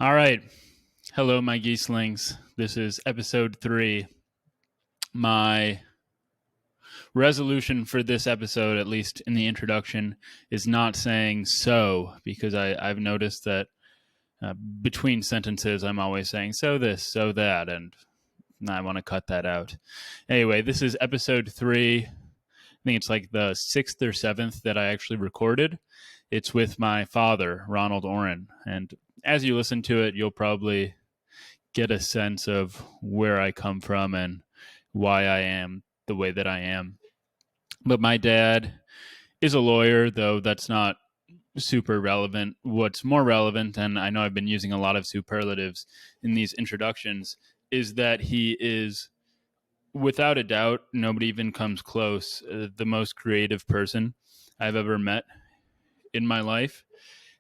All right. Hello, my geeslings. This is episode 3. My resolution for this episode, at least in the introduction, is not saying so, because I've noticed that between sentences, I'm always saying so this, so that, and I want to cut that out. Anyway, this is episode 3. I think it's like the 6th or 7th that I actually recorded. It's with my father, Ronald Oren. And as you listen to it, you'll probably get a sense of where I come from and why I am the way that I am. But my dad is a lawyer, though that's not super relevant. What's more relevant, and I know I've been using a lot of superlatives in these introductions, is that he is, without a doubt, nobody even comes close, the most creative person I've ever met in my life.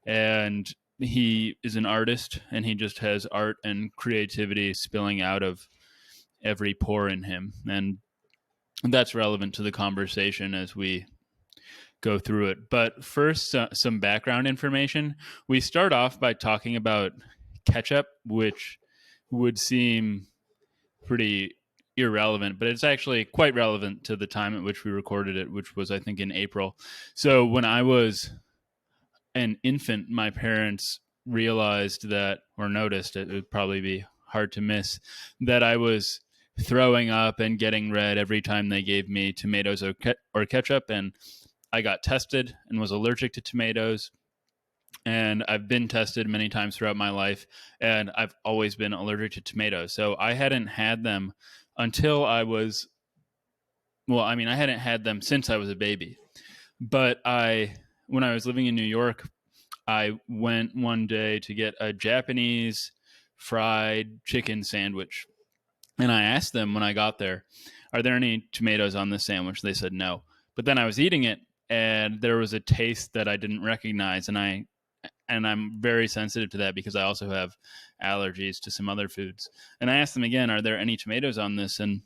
And he is an artist, and he just has art and creativity spilling out of every pore in him. And that's relevant to the conversation as we go through it. But first, some background information. We start off by talking about ketchup, which would seem pretty irrelevant, but it's actually quite relevant to the time at which we recorded it, which was, I think, in April. So when I was an infant, my parents realized that, or noticed, it would probably be hard to miss, that I was throwing up and getting red every time they gave me tomatoes or ketchup. And I got tested and was allergic to tomatoes. And I've been tested many times throughout my life, and I've always been allergic to tomatoes. So I hadn't had them until I was, well, I mean, I hadn't had them since I was a baby. But when I was living in New York, I went one day to get a Japanese fried chicken sandwich. And I asked them when I got there, are there any tomatoes on this sandwich? They said no. But then I was eating it, and there was a taste that I didn't recognize, and I'm very sensitive to that because I also have allergies to some other foods. And I asked them again, are there any tomatoes on this? And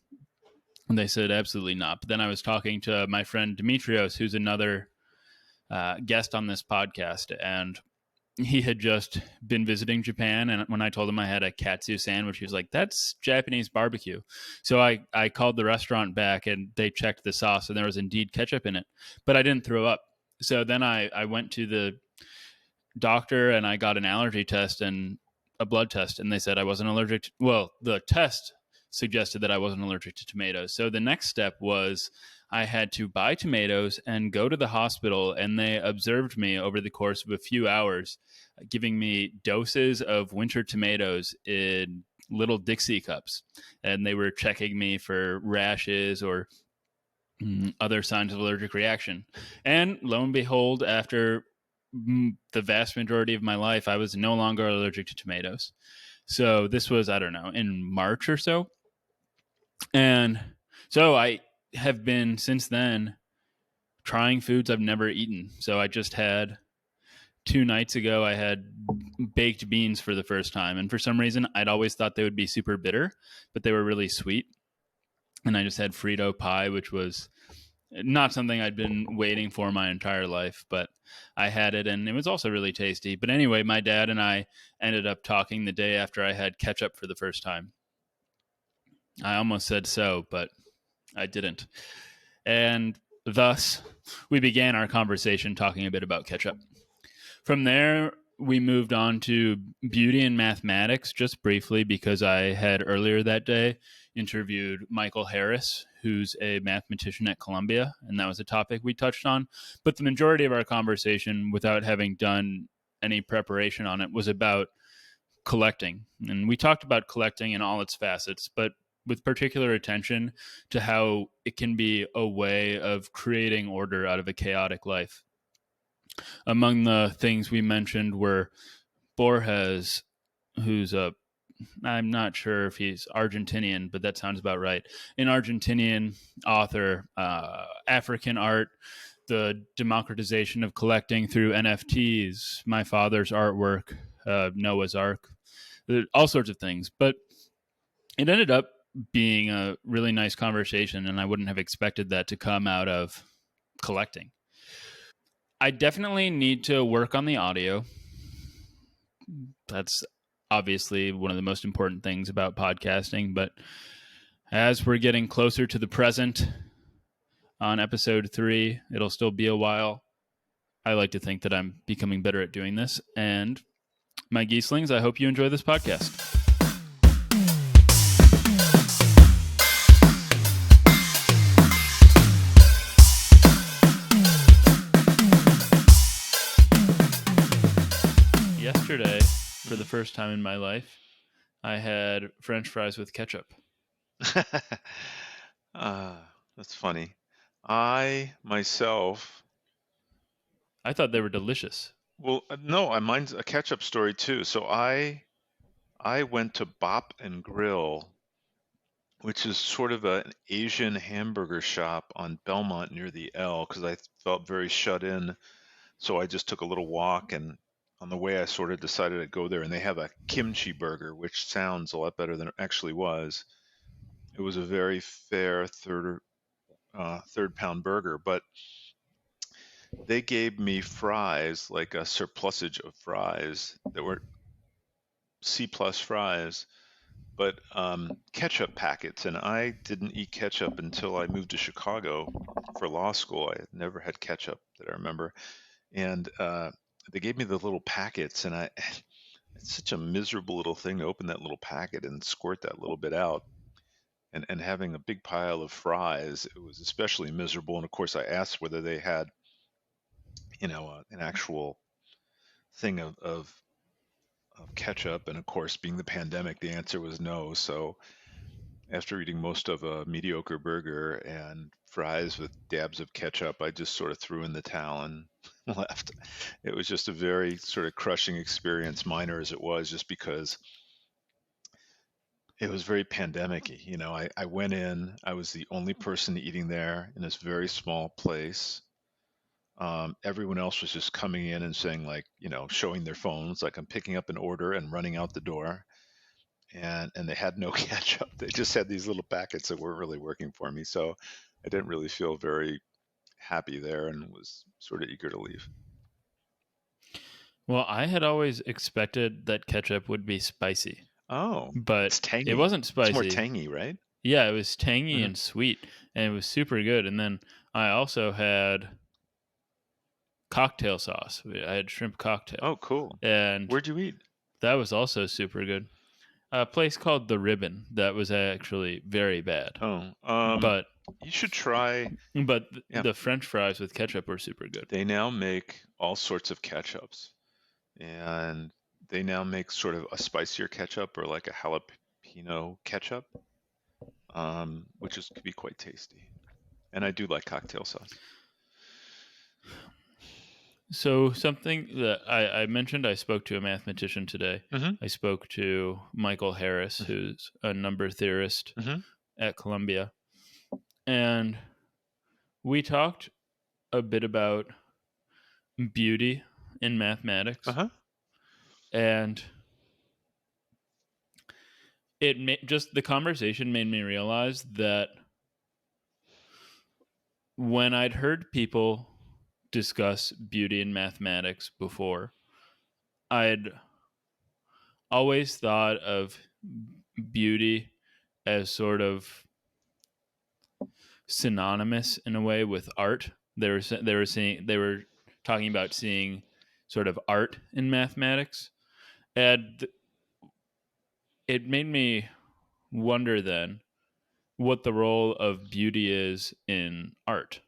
they said absolutely not. But then I was talking to my friend Demetrios, who's another guest on this podcast, and he had just been visiting Japan. And when I told him I had a katsu sandwich, he was like, that's Japanese barbecue. So I called the restaurant back, and they checked the sauce, and there was indeed ketchup in it, but I didn't throw up. So then I went to the doctor, and I got an allergy test and a blood test, and they said I wasn't allergic to, well, the test suggested that I wasn't allergic to tomatoes. So the next step was I had to buy tomatoes and go to the hospital, and they observed me over the course of a few hours, giving me doses of winter tomatoes in little Dixie cups. And they were checking me for rashes or other signs of allergic reaction. And lo and behold, after the vast majority of my life, I was no longer allergic to tomatoes. So this was, I don't know, in March or so. And so I have been since then trying foods I've never eaten. So I just had 2 nights ago, I had baked beans for the first time. And for some reason, I'd always thought they would be super bitter, but they were really sweet. And I just had Frito pie, which was not something I'd been waiting for my entire life, but I had it, and it was also really tasty. But anyway, my dad and I ended up talking the day after I had ketchup for the first time. I almost said so, but I didn't. And thus, we began our conversation talking a bit about ketchup. From there, we moved on to beauty and mathematics just briefly because I had earlier that day interviewed Michael Harris, who's a mathematician at Columbia, and that was a topic we touched on. But the majority of our conversation, without having done any preparation on it, was about collecting. And we talked about collecting in all its facets, but with particular attention to how it can be a way of creating order out of a chaotic life. Among the things we mentioned were Borges, who's I'm not sure if he's Argentinian, but that sounds about right. An Argentinian author, African art, the democratization of collecting through NFTs, my father's artwork, Noah's Ark, all sorts of things. But it ended up being a really nice conversation, and I wouldn't have expected that to come out of collecting. I definitely need to work on the audio. That's obviously one of the most important things about podcasting. But as we're getting closer to the present on episode 3, it'll still be a while. I like to think that I'm becoming better at doing this. And my geeslings, I hope you enjoy this podcast. Yesterday, for the first time in my life, I had French fries with ketchup. That's funny. I myself, I thought they were delicious. well, no, mine's a ketchup story too. So I went to Bop and Grill, which is sort of an Asian hamburger shop on Belmont near the L, because I felt very shut in. So I just took a little walk, and on the way I sort of decided to go there, and they have a kimchi burger, which sounds a lot better than it actually was. It was a very fair third pound burger, but they gave me fries, like a surplusage of fries that were C plus fries, but ketchup packets. And I didn't eat ketchup until I moved to Chicago for law school. I had never had ketchup that I remember. And they gave me the little packets, and it's such a miserable little thing to open that little packet and squirt that little bit out. And having a big pile of fries, it was especially miserable. And of course, I asked whether they had, an actual thing of ketchup. And of course, being the pandemic, the answer was no. So after eating most of a mediocre burger and fries with dabs of ketchup, I just sort of threw in the towel and left. It was just a very sort of crushing experience, minor as it was, just because it was very pandemic-y. I went in, I was the only person eating there in this very small place. Everyone else was just coming in and saying, like, showing their phones, like I'm picking up an order and running out the door. And they had no ketchup. They just had these little packets that weren't really working for me. So I didn't really feel very happy there, and was sort of eager to leave. Well, I had always expected that ketchup would be spicy, Oh, but it's it tangy. wasn't It's more spicy. tangy, right? Yeah, it was tangy Mhm. and sweet, and it was super good. And then I also had cocktail sauce. I had shrimp cocktail, Oh, cool. and Where'd you eat? that was also super good. A place called The Ribbon that was actually very bad, Oh, but you should try. Yeah, the French fries with ketchup were super good. they now make all sorts of ketchups, and they now make sort of a spicier ketchup, or like a jalapeno ketchup, which could be quite tasty. And I do like cocktail sauce. So something that I mentioned, I spoke to a mathematician today. Hmm. I spoke to Michael Harris, who's a number theorist Hmm. at Columbia, and we talked a bit about beauty in mathematics, Uh-huh. and just the conversation made me realize that when I'd heard people discuss beauty in mathematics before, I'd always thought of beauty as sort of synonymous in a way with art. They were talking about seeing sort of art in mathematics, and it made me wonder then what the role of beauty is in art.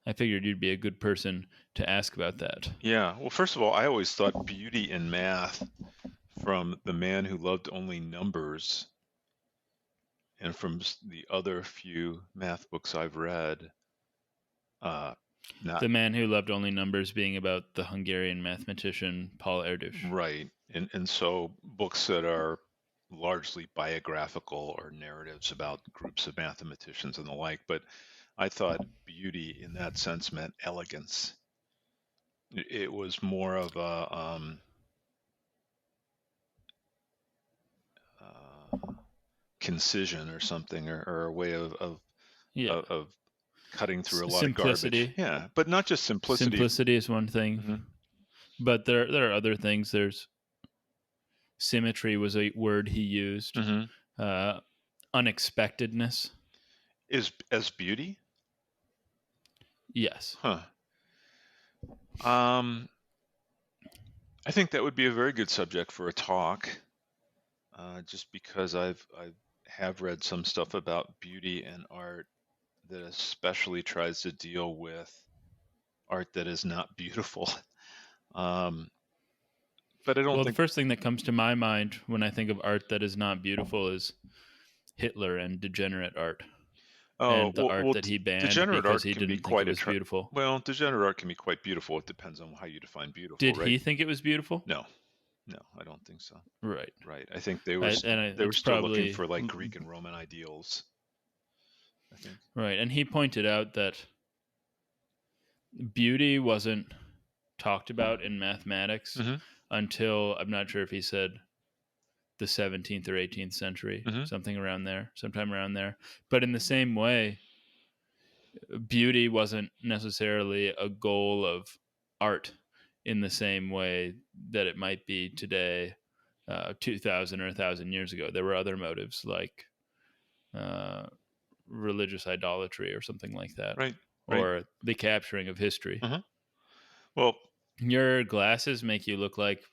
I figured you'd be a good person to ask about that. Yeah. Well, first of all, I always thought beauty in math, from The Man Who Loved Only Numbers, and from the other few math books I've read, uh, not The Man Who Loved Only Numbers being about the Hungarian mathematician Paul Erdős. right. And so books that are largely biographical, or narratives about groups of mathematicians and the like. But I thought beauty in that sense meant elegance. It was more of a concision or something, or a way Yeah. of cutting through a lot of garbage. Simplicity. Yeah, but not just simplicity. Simplicity is one thing, Hmm. but there are other things. There's symmetry was a word he used. Hmm. Uh, unexpectedness. Is as beauty? Yes. Huh. Um, I think that would be a very good subject for a talk, just because I have read some stuff about beauty and art that especially tries to deal with art that is not beautiful. Um, but I don't Well, the think. first thing that comes to my mind when I think of art that is not beautiful is Hitler and degenerate art, Oh, and the art that he banned degenerate because art he can be didn't think it quite was beautiful. well, degenerate art can be quite beautiful. It depends on how you define beautiful, Did right? he think it was beautiful? No, no, I don't think so. Right. Right. I think they they were It's still looking probably for like Greek and Roman ideals, I think. right. And he pointed out that beauty wasn't talked about in mathematics Hmm. until, I'm not sure if he said the 17th or 18th century, Hmm. something around there, sometime around there. But in the same way, beauty wasn't necessarily a goal of art in the same way that it might be today, 2000 or 1,000 years ago. There were other motives like uh, religious idolatry or something like that, Right. Right. or the capturing of history. Uh-huh. Well, Your glasses make you look like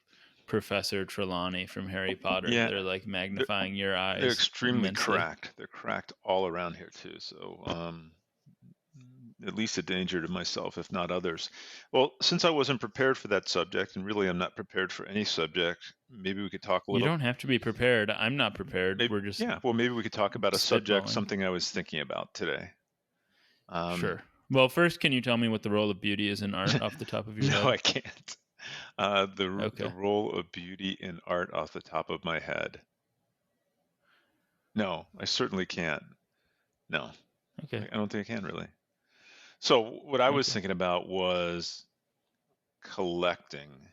Professor Trelawney from Harry Potter. yeah, They're like they're, magnifying your they're eyes extremely immensely. cracked. They're cracked all around here too. So, at least a danger to myself, if not others. Well, since I wasn't prepared for that subject, and really I'm not prepared for any subject, maybe we could talk a You little. don't have to be prepared. I'm not prepared. Maybe, We're just yeah. Well, maybe we could talk about a subject, spitballing. something I was thinking about today. Um, Sure. Well, first, can you tell me what the role of beauty is in art off the top of your no, head? I can't. The Okay. role of beauty in art off the top of my head. No, I certainly can't. No, Okay. I don't think I can really. So what I was Okay. thinking about was collecting.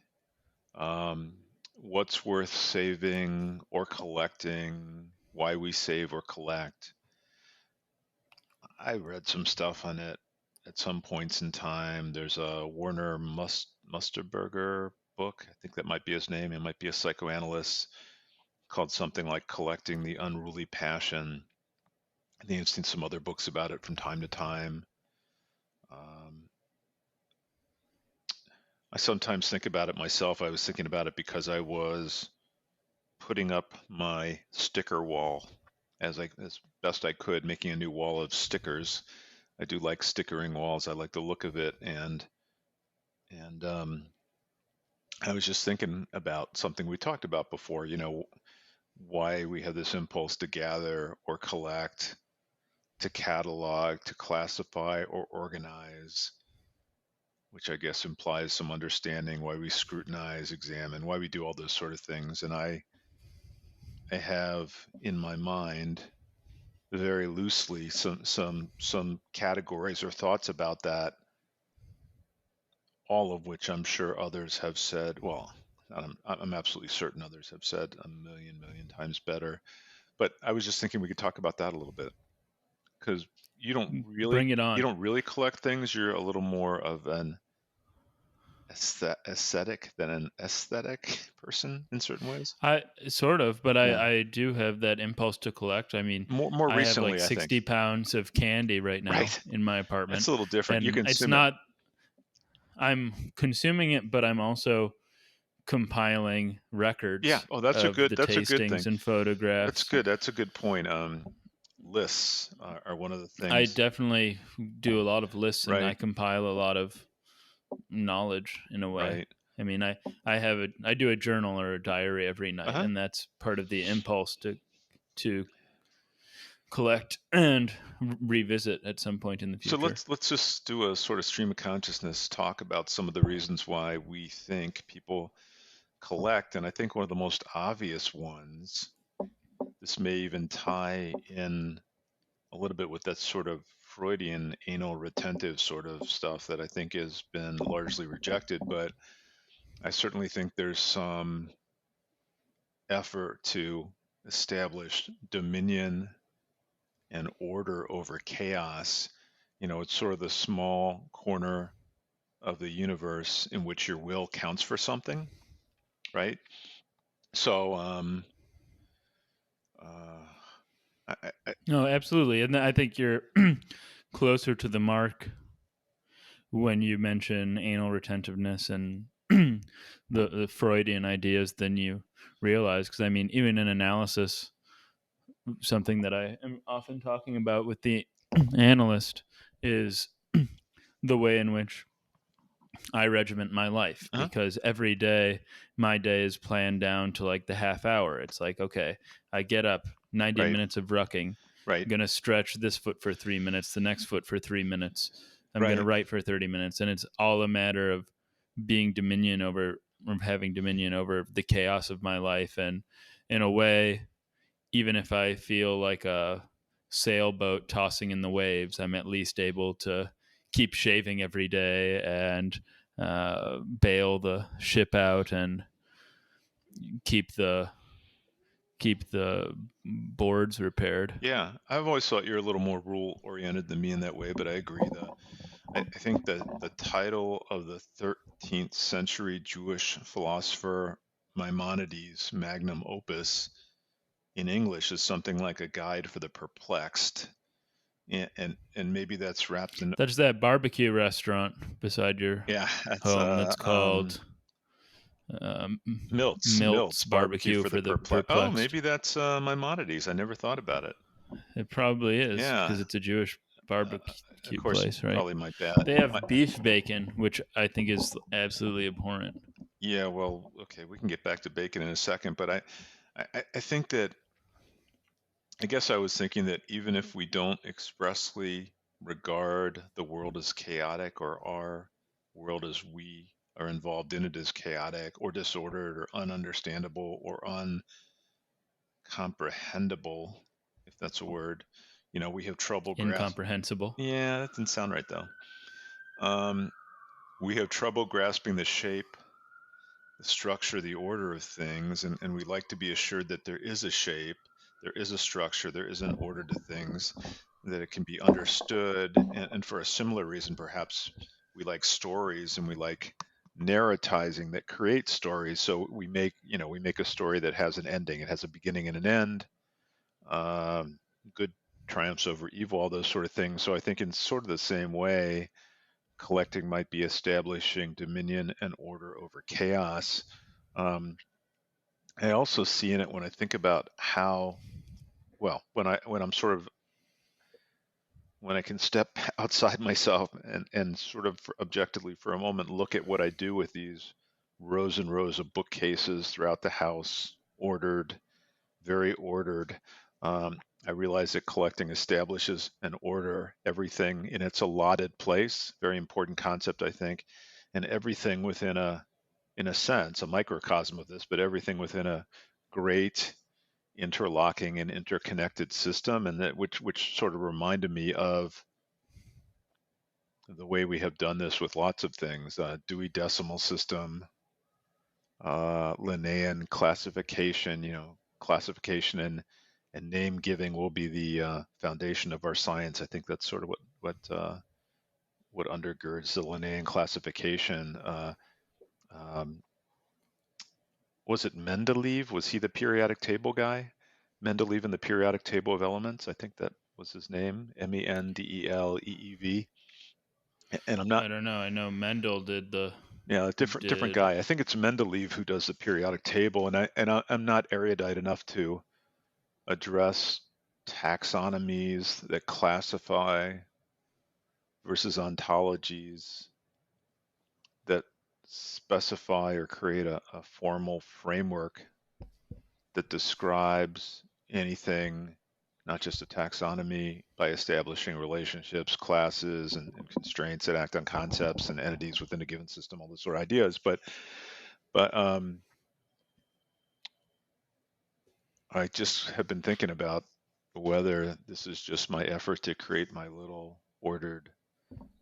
Um, what's worth saving or collecting? Why we save or collect. I read some stuff on it at some points in time. There's a Werner Musterberger book. I think that might be his name. He might be a psychoanalyst, called something like Collecting the Unruly Passion. I think I've seen some other books about it from time to time. Um, I sometimes think about it myself. I was thinking about it because I was putting up my sticker wall as best I could, making a new wall of stickers. I do like stickering walls. I like the look of it, and I was just thinking about something we talked about before. Why we have this impulse to gather or collect, to catalog, to classify or organize, which I guess implies some understanding why we scrutinize, examine, why we do all those sort of things. And I have in my mind very loosely some categories or thoughts about that, all of which I'm sure others have said. Well, I'm absolutely certain others have said a million times better. But I was just thinking we could talk about that a little bit, because Bring it you on. don't really collect things. You're a little more of an aesthetic than an aesthetic person in certain ways. I sort of, but Yeah, I do have that impulse to collect. I mean, more I have like recently, I think. 60 pounds of candy right now Right, in my that's apartment. a little different. You And it's consume it. not, I'm consuming it, but I'm also compiling Yeah. records Oh, of the that's a good thing. tastings and That's photographs. good. That's a good point. Lists are one of the I things. definitely do a lot of listening. I Right. compile a lot of knowledge in a way. Right. I mean, I do a journal or a diary every Uh night, huh. and that's part of the impulse to collect and revisit at some point in the So future. let's just do a sort of stream of consciousness talk about some of the reasons why we think people collect, and I think one of the most obvious ones. This may even tie in a little bit with that sort of Freudian anal retentive sort of stuff that I think has been largely rejected, but I certainly think there's some effort to establish dominion and order over chaos. It's sort of the small corner of the universe in which your will counts for something, right? So, uh, I No, absolutely. And I think you're closer to the mark when you mention anal retentiveness and the Freudian ideas than you realize. Because I mean, even in analysis, something that I am often talking about with the analyst is the way in which I regiment my life, uh because every day my day is planned down to like the half hour. It's like, okay, I get up, 90 right, minutes of rucking. right, I'm going to stretch this foot for 3 minutes, the next foot for 3 minutes. I'm going to right. write for 30 minutes. And it's all a matter of being dominion over, or having dominion over the chaos of my life. And in a way, even if I feel like a sailboat tossing in the waves, I'm at least able to keep shaving every day and bail the ship out and keep the keep the boards repaired. Yeah, I've always thought you're a little more rule oriented than me in that way, but I agree. I think that the title of the 13th century Jewish philosopher Maimonides' magnum opus in English is something like a guide for the perplexed, and maybe that's wrapped in, That's that barbecue restaurant beside your yeah, that's home that's called um, Milt's Milt's barbecue Barbecue for the for the perplexed. Oh, Perplexed. maybe that's Maimonides. I never thought about it. It probably is Yeah, because it's a Jewish of barbecue course, place, right? probably my bad. They have beef bacon, which I think is absolutely abhorrent. Yeah, well, okay, we can get back to bacon in a second, but I think that I guess I was thinking that even if we don't expressly regard the world as chaotic, or our world as we are involved in it as chaotic or disordered or ununderstandable or uncomprehendable, if that's a word, we have trouble grasping. Incomprehensible. Yeah, that didn't sound right though. Um, we have trouble grasping the shape, the structure, the order of things, and we like to be assured that there is a shape, there is a structure, there is an order to things, that it can be understood. And for a similar reason, perhaps we like stories and we like narratizing that creates stories. So we make a story that has an ending, it has a beginning and an end. Um, Good triumphs over evil, all those sort of things. So I think in sort of the same way, collecting might be establishing dominion and order over chaos. Um, I also see in it when I think about how, well, when I can step outside myself and sort of objectively for a moment look at what I do with these rows and rows of bookcases throughout the house, ordered, very ordered. I realize that collecting establishes an order, everything in its allotted place. Very important concept, I think, and everything within in a sense, a microcosm of this, but everything within a great interlocking and interconnected system, and that which sort of reminded me of the way we have done this with lots of things, Dewey Decimal System, Linnaean classification. Classification and name giving will be the foundation of our science. I think that's sort of what undergirds the Linnaean classification. Um, was it Mendeleev? Was he the periodic table guy? Mendeleev in the periodic table of elements. I think that was his name. Mendeleev. And I'm not. I don't know. I know Mendel did the Yeah, a different did guy. I think it's Mendeleev who does the periodic table, I'm not erudite enough to address taxonomies that classify versus ontologies that specify or create a formal framework that describes anything, not just a taxonomy, by establishing relationships, classes, and constraints that act on concepts and entities within a given system, all those sort of ideas. But I just have been thinking about whether this is just my effort to create my little ordered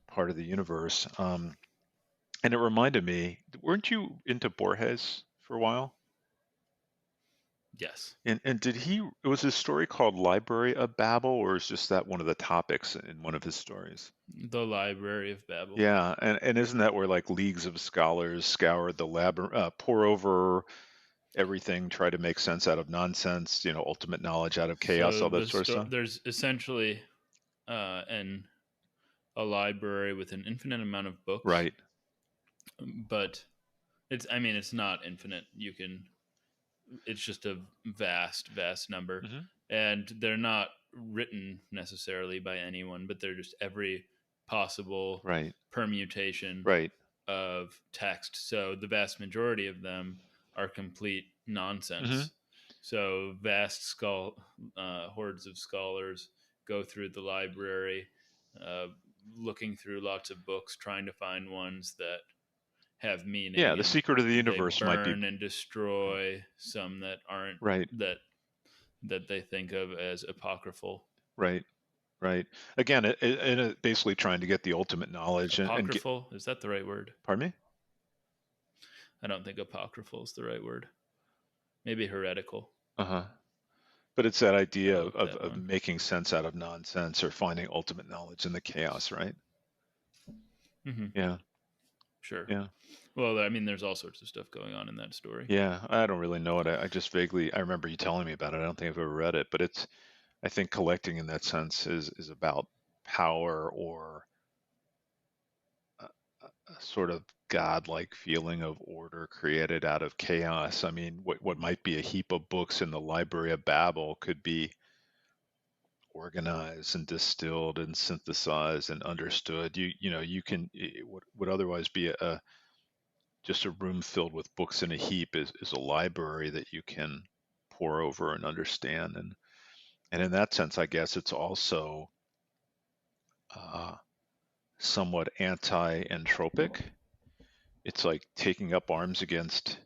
part of the universe. And it reminded me, weren't you into Borges for a while? yes, And was his story called Library of Babel, or is just that one of the topics in one of his stories? the Library of Babel. Yeah, and isn't that where like leagues of scholars scoured the labyrinth, pour over everything, try to make sense out of nonsense, ultimate knowledge out of chaos, So all that sort of stuff. there's essentially an a library with an infinite amount of books, Right. but it's not infinite. You can it's just a vast number, Hmm. and they're not written necessarily by anyone, but they're just every possible Right. permutation Right. of text. So the vast majority of them are complete Hmm. nonsense. So hordes of scholars go through the library, uh, looking through lots of books, trying to find ones that have Yeah, meaning, the and secret of the they universe might be burn and destroy some that aren't, right. that they think of as apocryphal. Right. Right. Again, it basically trying to get the ultimate knowledge and get. Apocryphal, is that the right word? Pardon me? I don't think apocryphal is the right word. Maybe heretical. Uh-huh. But it's that I idea like that of one. making sense out of nonsense or finding ultimate knowledge in the chaos, right? Hmm. Yeah. Sure. Yeah. Well, there's all sorts of stuff going on in that story. Yeah. I don't really know it. I just vaguely, I remember you telling me about it. I don't think I've ever read it, but I think collecting in that sense is about power or a sort of godlike feeling of order created out of chaos. I mean, what might be a heap of books in the Library of Babel could be organized and distilled and synthesized and understood. You can it would otherwise be a just a room filled with books in a heap is a library that you can pour over and understand. And in that sense, I guess it's also uh, somewhat anti-entropic. It's like taking up arms against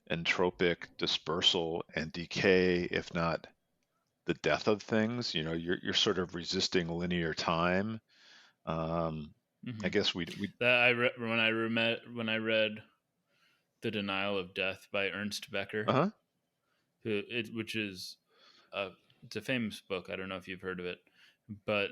entropic dispersal and decay, if not the death of things. You're sort of resisting linear time. Um, I Hmm. guess we That when I read The Denial of Death by Ernst Becker, uh-huh. which is a it's a famous book. I don't know if you've heard of it, but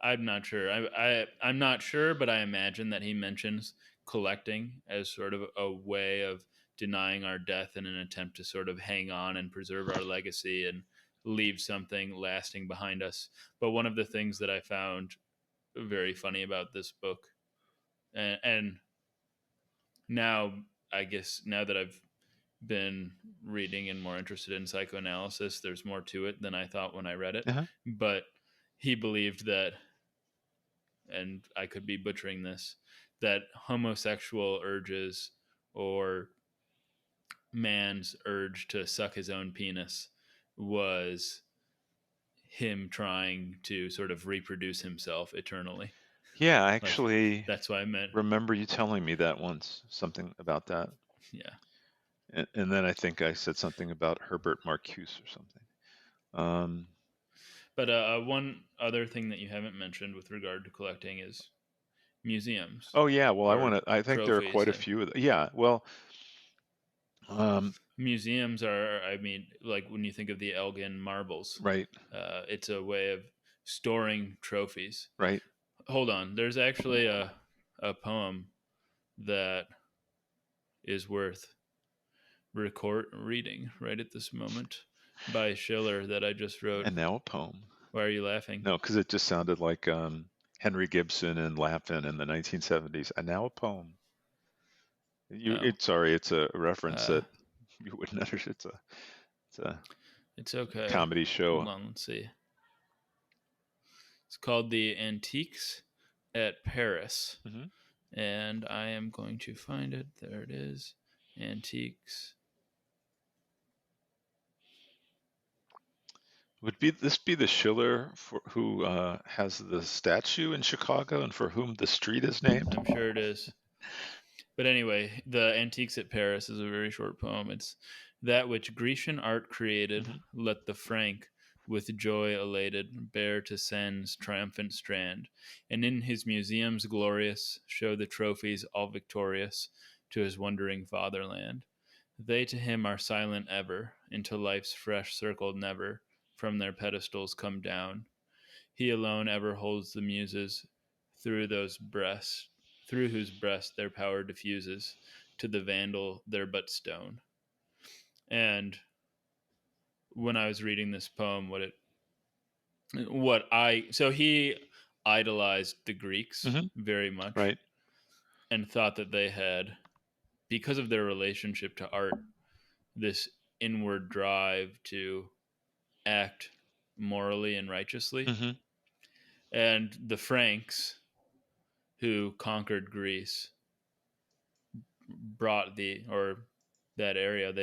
I'm not sure. I'm not sure, but I imagine that he mentions collecting as sort of a way of denying our death in an attempt to sort of hang on and preserve our legacy and leave something lasting behind us. But one of the things that I found very funny about this book, and now I guess now that I've been reading and more interested in psychoanalysis, there's more to it than I thought when I read it. Uh-huh. But he believed that, and I could be butchering this, that homosexual urges or man's urge to suck his own penis was him trying to sort of reproduce himself eternally. Yeah, I Like, actually that's what I meant. remember you telling me that once, something about that. Yeah. And then I think I said something about Herbert Marcuse or something. Um, But one other thing that you haven't mentioned with regard to collecting is museums oh yeah, well or I think there are trophies. quite a few of yeah, well, um, Museums are, like when you think of the Elgin marbles, right, it's a way of storing trophies. right. Hold on, there's actually a poem that is worth reading right at this moment by Schiller that I just wrote. And now a poem. Why are you laughing? No, because it just sounded like Henry Gibson and Lapin in the 1970s. And now a poem. Oh, Sorry, it's a reference uh, that you wouldn't understand. It's a it's okay. comedy Hold show. on, let's see. It's called The Antiques at Paris, Hmm. and I am going to find it. There it is. Antiques. Would be this be the Schiller for who has the statue in Chicago and for whom the street is named? I'm sure it is. But anyway, The Antiques at Paris is a very short poem. It's that which Grecian art created, Hmm. let the Frank, with joy elated, bear to Seine's triumphant strand, and in his museums glorious show the trophies all victorious to his wondering fatherland. They to him are silent ever, into life's fresh circle never from their pedestals come down. He alone ever holds the muses through those breasts, through whose breast their power diffuses, to the Vandal their but stone. And when I was reading this poem, so he idolized the Greeks Hmm. very much Right. and thought that they had, because of their relationship to art, this inward drive to act morally and righteously. Hmm. And the Franks, who conquered Greece, brought that area.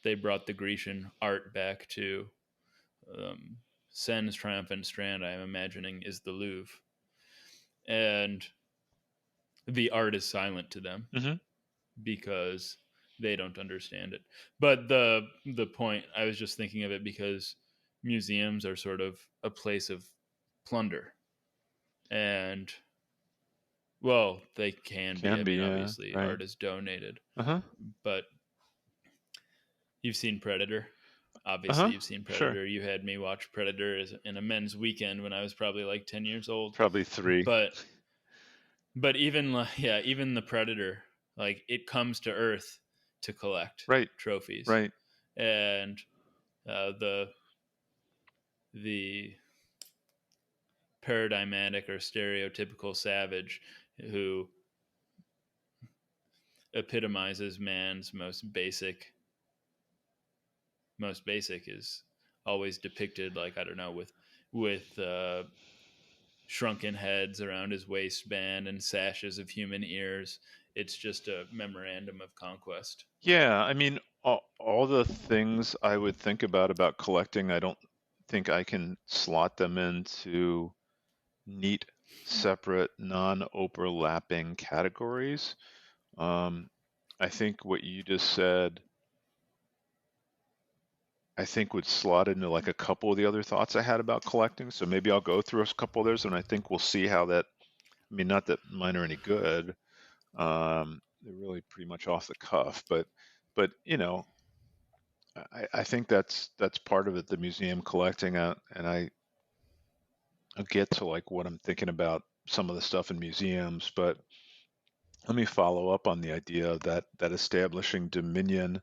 They brought the Grecian art back to um, Sen's triumphant strand. I'm imagining is the Louvre, and the art is silent to them Hmm. because they don't understand it. But the point, I was just thinking of it because museums are sort of a place of plunder, and well, they can be. Can I be, mean, yeah. obviously, Right. art is donated, Uh-huh. but you've seen Predator. Obviously, Uh-huh. you've seen Sure. Predator. You had me watch Predator in a men's weekend when I was probably like 10 years old. Probably three. But even yeah, even the Predator, like it comes to Earth to collect Right. trophies, Right. and the paradigmatic or stereotypical savage who epitomizes man's most basic is always depicted like, I don't know, with shrunken heads around his waistband and sashes of human ears. It's just a memorandum of conquest. Yeah, I mean, all the things I would think about collecting, I don't think I can slot them into neat, separate, non-overlapping categories. Um, I think what you just said, I think would slot into like a couple of the other thoughts I had about collecting. So maybe I'll go through a couple of those, and I think we'll see how that. I mean, not that mine are any good. They're really pretty much off the cuff, but I think that's part of it, the museum collecting, and I'll get to like what I'm thinking about some of the stuff in museums, but let me follow up on the idea that establishing dominion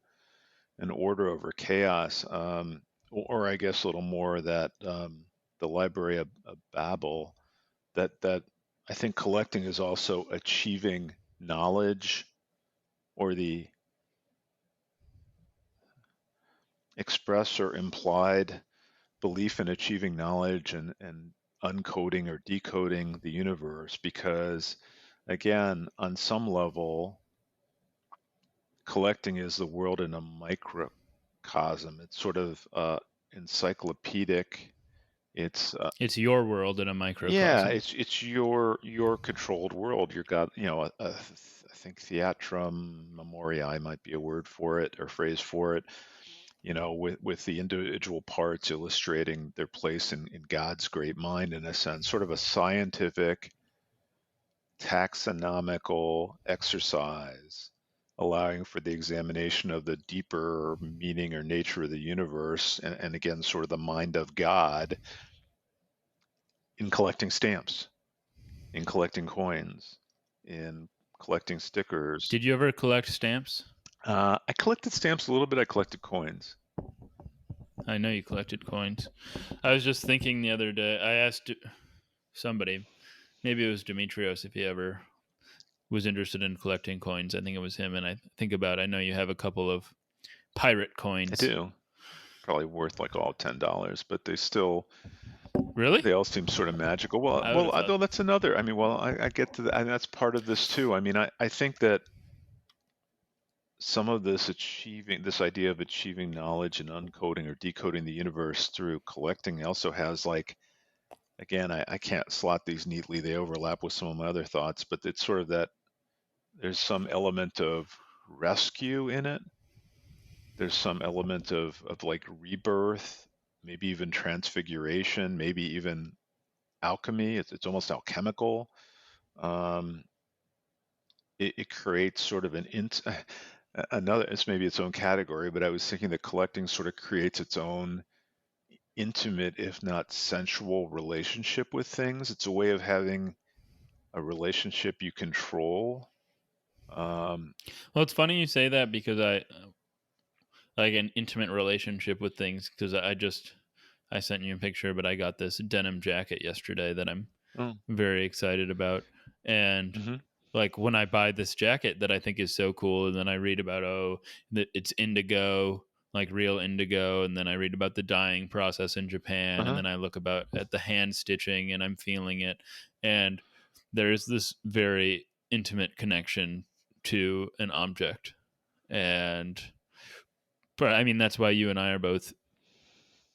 and order over chaos, or I guess a little more that the Library of Babel, that I think collecting is also achieving knowledge or the express or implied belief in achieving knowledge and uncoding or decoding the universe because again on some level collecting is the world in a microcosm. It's sort of encyclopedic. It's It's your world in a yeah, microcosm. it's your controlled world. You've got, I think theatrum memoriae might be a word for it or phrase for it, with the individual parts illustrating their place in God's great mind, in a sense, sort of a scientific taxonomical exercise, allowing for the examination of the deeper meaning or nature of the universe, and again, sort of the mind of God in collecting stamps, in collecting coins, in collecting stickers. Did you ever collect stamps? I collected stamps a little bit. I collected coins. I know you collected coins. I was just thinking the other day, I asked somebody, maybe it was Demetrios, if he ever was interested in collecting coins. I think it was him. And I know you have a couple of pirate I coins. do. Probably worth like all $10, but Really? they all seem sort of magical. Well, I would have thought. though that's another. I mean, well, I get to that, and that's part of this too. I mean, I think that some of this idea of achieving knowledge and uncoding or decoding the universe through collecting also has like, again, I can't slot these neatly. They overlap with some of my other thoughts, but it's sort of that there's some element of rescue in it. There's some element of like rebirth, maybe even transfiguration, maybe even alchemy. It's almost alchemical. Um, it creates sort of another, it's maybe its own category, but I was thinking that collecting sort of creates its own intimate, if not sensual, relationship with things. It's a way of having a relationship you control. Um, Well, it's funny you say that because like an intimate relationship with things, because I sent you a picture, but I got this denim jacket yesterday that I'm Oh. very excited about. And Hmm. like when I buy this jacket that I think is so cool, and then I read about, that it's indigo, like real indigo, and then I read about the dyeing process in Japan, and Uh-huh. then I look about at the hand stitching, and I'm feeling it, and there's this very intimate connection to an object. And but I mean, that's why you and I are both,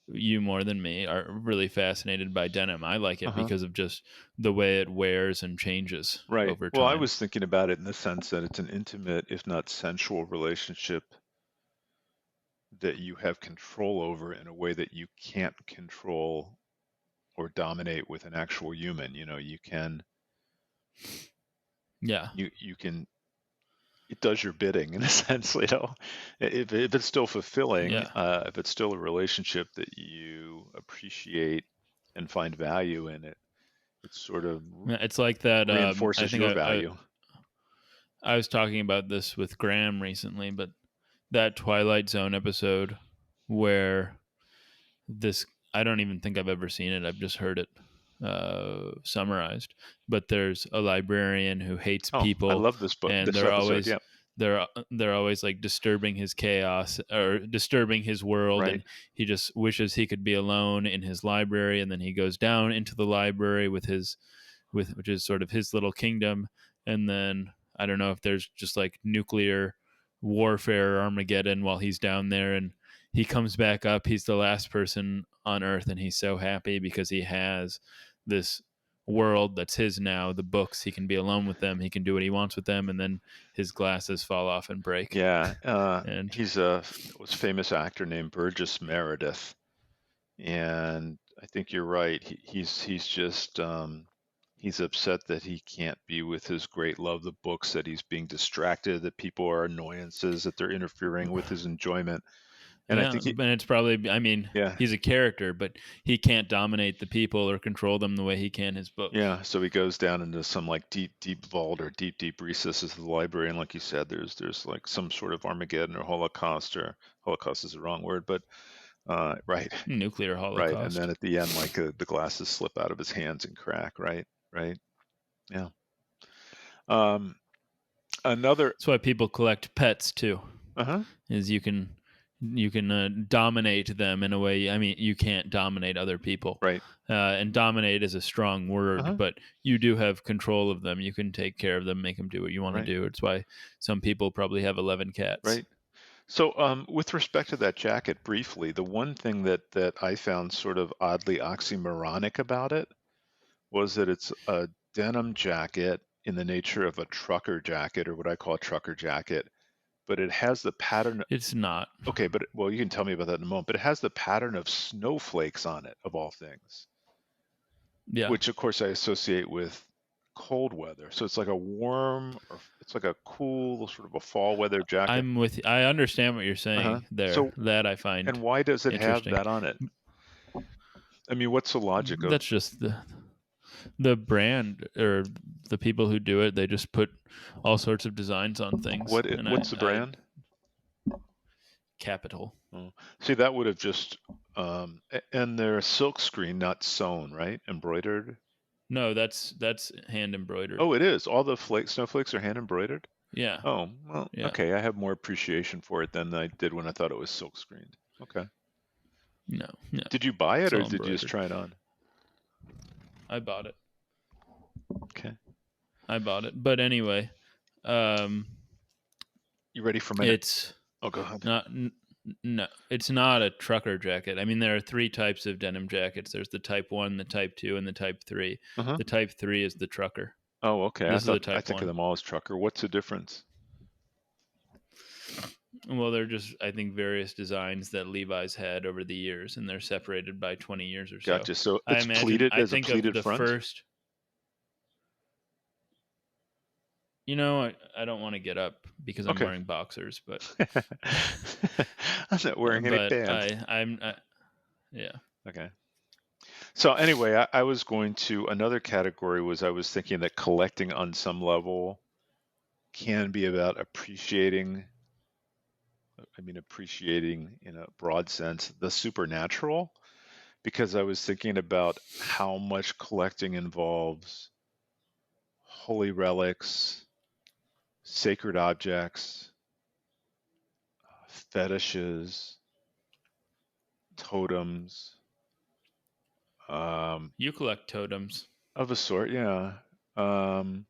you more than me, are really fascinated by denim. I like it Uh-huh. because of just the way it wears and changes Right. over Well, I time. was thinking about it in the sense that it's an intimate, if not sensual, relationship that you have control over in a way that you can't control or dominate with an actual human. You know, Yeah, you can, it does your bidding in a sense, you know. If it's still fulfilling, yeah. if it's still a relationship that you appreciate and find value in it, it sort of Yeah, it's like that. I reinforces think your value. I was talking about this with Graham recently, but that Twilight Zone episode where this, I don't even think I've ever seen it. I've just heard it summarized. But there's a librarian who hates Oh, I people, love this book, and this episode. Yeah, they're always like disturbing his chaos or disturbing his world, right. and he just wishes he could be alone in his library. And then he goes down into the library with his, with which is sort of his little kingdom. And then I don't know if there's just like nuclear warfare, Armageddon, while he's down there, and he comes back up. He's the last person on Earth, and he's so happy because he has this world that's his now. The books, he can be alone with them. He can do what he wants with them, and then his glasses fall off and break. Yeah, And he's was famous actor named Burgess Meredith, and I think you're right. He's just he's upset that he can't be with his great love, the books, that he's being distracted, that people are annoyances, that they're interfering with his enjoyment. And I yeah, think and it's probably, I mean, yeah, he's a character, but he can't dominate the people or control them the way he can his books. yeah. So he goes down into some like deep vault or deep recesses of the library, and like you said, there's like some sort of Armageddon or Holocaust is the wrong word, but right. Nuclear Right, and holocaust. then at the end, like the glasses slip out of his hands and crack. Right, right, yeah. Um, another. That's why people collect pets too. Uh-huh. Is you can dominate them in a way. I mean, you can't dominate other people, Right. and dominate is a strong word, Uh-huh. but you do have control of them. You can take care of them, make them do what you want to Right. do. It's why some people probably have 11 cats. Right. So, with respect to that jacket, briefly, the one thing that I found sort of oddly oxymoronic about it was that it's a denim jacket in the nature of a trucker jacket, or what I call a trucker jacket, but it has the pattern. It's not. Okay, but well, you can tell me about that in a moment. But it has the pattern of snowflakes on it, of all things, Yeah, which of course I associate with cold weather. So it's like a warm, or it's like a cool, sort of a fall weather jacket. I'm with. I understand what you're Uh-huh. saying there. So, That I and find why does it have interesting. that on it? I mean, what's the logic of That's just the brand, or the people who do it. They just put all sorts of designs on things, and what's the I brand? capital. Oh. See, that would have just, and they're silk screen, not sewn, right? Embroidered. No, that's hand embroidered. Oh, it is. All the snowflakes are hand embroidered. Yeah, Oh, well, yeah. okay. I have more appreciation for it than I did when I thought it was silk screened. Okay. No, no. Did you buy it It's or all did you just embroidered. try it on? I bought it. Okay. I bought it. But anyway, um, You ready for my next? it's Oh, go ahead. not. No, it's not a trucker jacket. I mean, there are three types of denim jackets. There's the Type 1, the Type 2, and the Type 3. Uh-huh. The Type 3 is the trucker. Oh, okay. This is the I Type think of 1. them all as trucker. What's the difference? Well, they're just, I think, various designs that Levi's had over the years, and they're separated by 20 years or so. Gotcha. So I it's imagine, pleated. I There's a think of pleated the front. first, I don't want to get up because I'm Okay. wearing boxers, but I'm not wearing any pants. yeah. Okay. So anyway, I was going to, another category was, I was thinking that collecting on some level can be about appreciating I mean appreciating in a broad sense the supernatural, because I was thinking about how much collecting involves holy relics, sacred objects, fetishes, totems, um, You collect totems. of a sort, yeah. Um,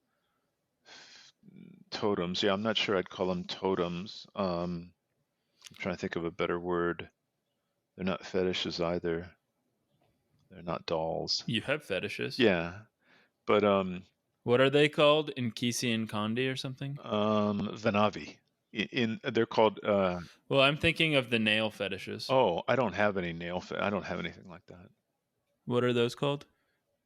Totems, yeah, I'm not sure I'd call them totems. I'm trying to think of a better word. They're not fetishes either. They're not dolls. You have fetishes. Yeah, but What are they called? Inkisi and Kondi or something? Vanavi. They're called Well, I'm thinking of the nail fetishes. oh, I don't have any I don't have anything like that. What are those called?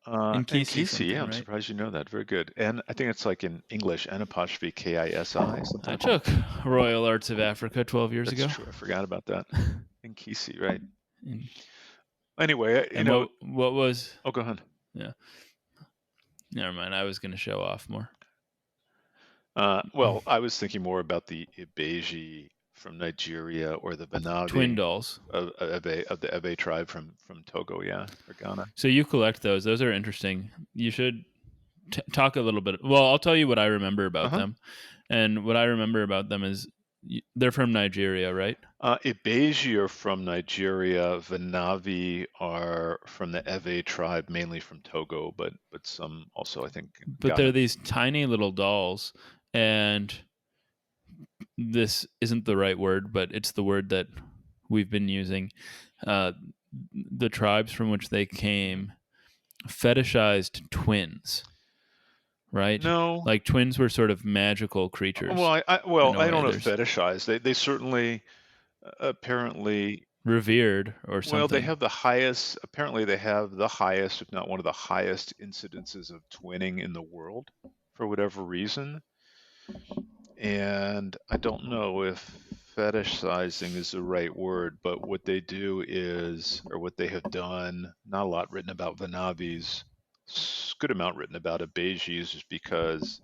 And Inkisi Kisi, yeah, something, I'm right? surprised you know that. Very good. And I think it's like in English, N apostrophe Kisi, I sometimes. took Royal Arts of Africa 12 years That's ago. true. I forgot about that. And Kisi, right? and, Anyway, and what was oh, go ahead. yeah. Never mind. I was going to show off more. Well, I was thinking more about the Ibeji from Nigeria or the Twin Banavi dolls. of the Ebe tribe from Togo, yeah, or Ghana. So you collect those. Those are interesting. You should talk a little bit. Well, I'll tell you what I remember about Uh-huh. them. And what I remember about them is they're from Nigeria, right? Ibeji are from Nigeria. Vanavi are from the Ewe tribe, mainly from Togo, but some also, I think, But they're Ghana. these tiny little dolls. And this isn't the right word, but it's the word that we've been using. The tribes from which they came fetishized twins, right? No, Like twins were sort of magical creatures in a I don't way. know There's fetishize. They certainly apparently, revered or well, they something. have the highest. Apparently, they have the highest, if not one of the highest, incidences of twinning in the world for whatever reason. And I don't know if fetishizing is the right word, but what they do is, or what they have done, not a lot written about Vanavis, good amount written about Abejis, is because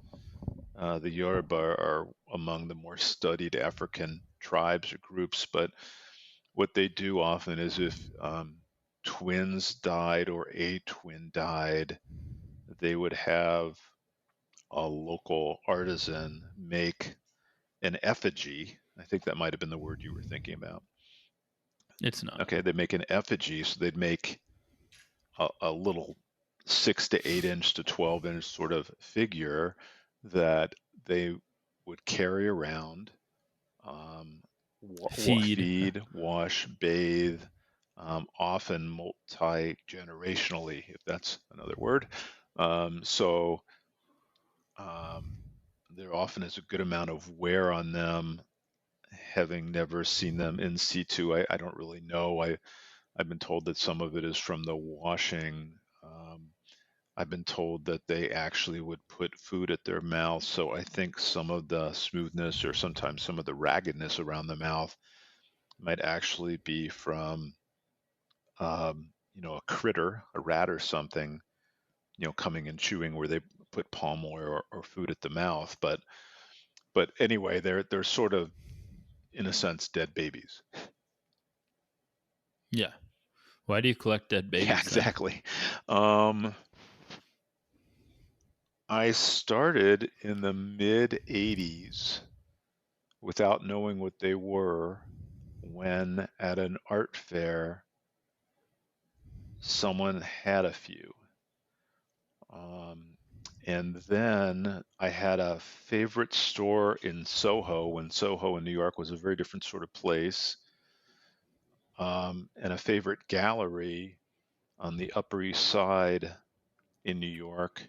the Yoruba are among the more studied African tribes or groups. But what they do often is if twins died or a twin died, they would have a local artisan make an effigy. I think that might have been the word you were thinking about. It's not. Okay, they make an effigy, so they'd make a little 6 to 8 inch to 12 inch sort of figure that they would carry around, um, Feed. feed, wash, bathe, often multi-generationally, if that's another word. So there often is a good amount of wear on them. Having never seen them in situ, I don't really know. I've been told that some of it is from the washing. I've been told that they actually would put food at their mouth, so I think some of the smoothness or sometimes some of the raggedness around the mouth might actually be from, a critter, a rat or something, coming and chewing where they put palm oil or food at the mouth. But anyway, they're sort of, in a sense, dead babies. Yeah. Why do you collect dead Yeah, babies then? exactly. I started in the mid 80s without knowing what they were, when at an art fair someone had a few. Um, and then I had a favorite store in Soho, when Soho in New York was a very different sort of place, and a favorite gallery on the Upper East Side in New York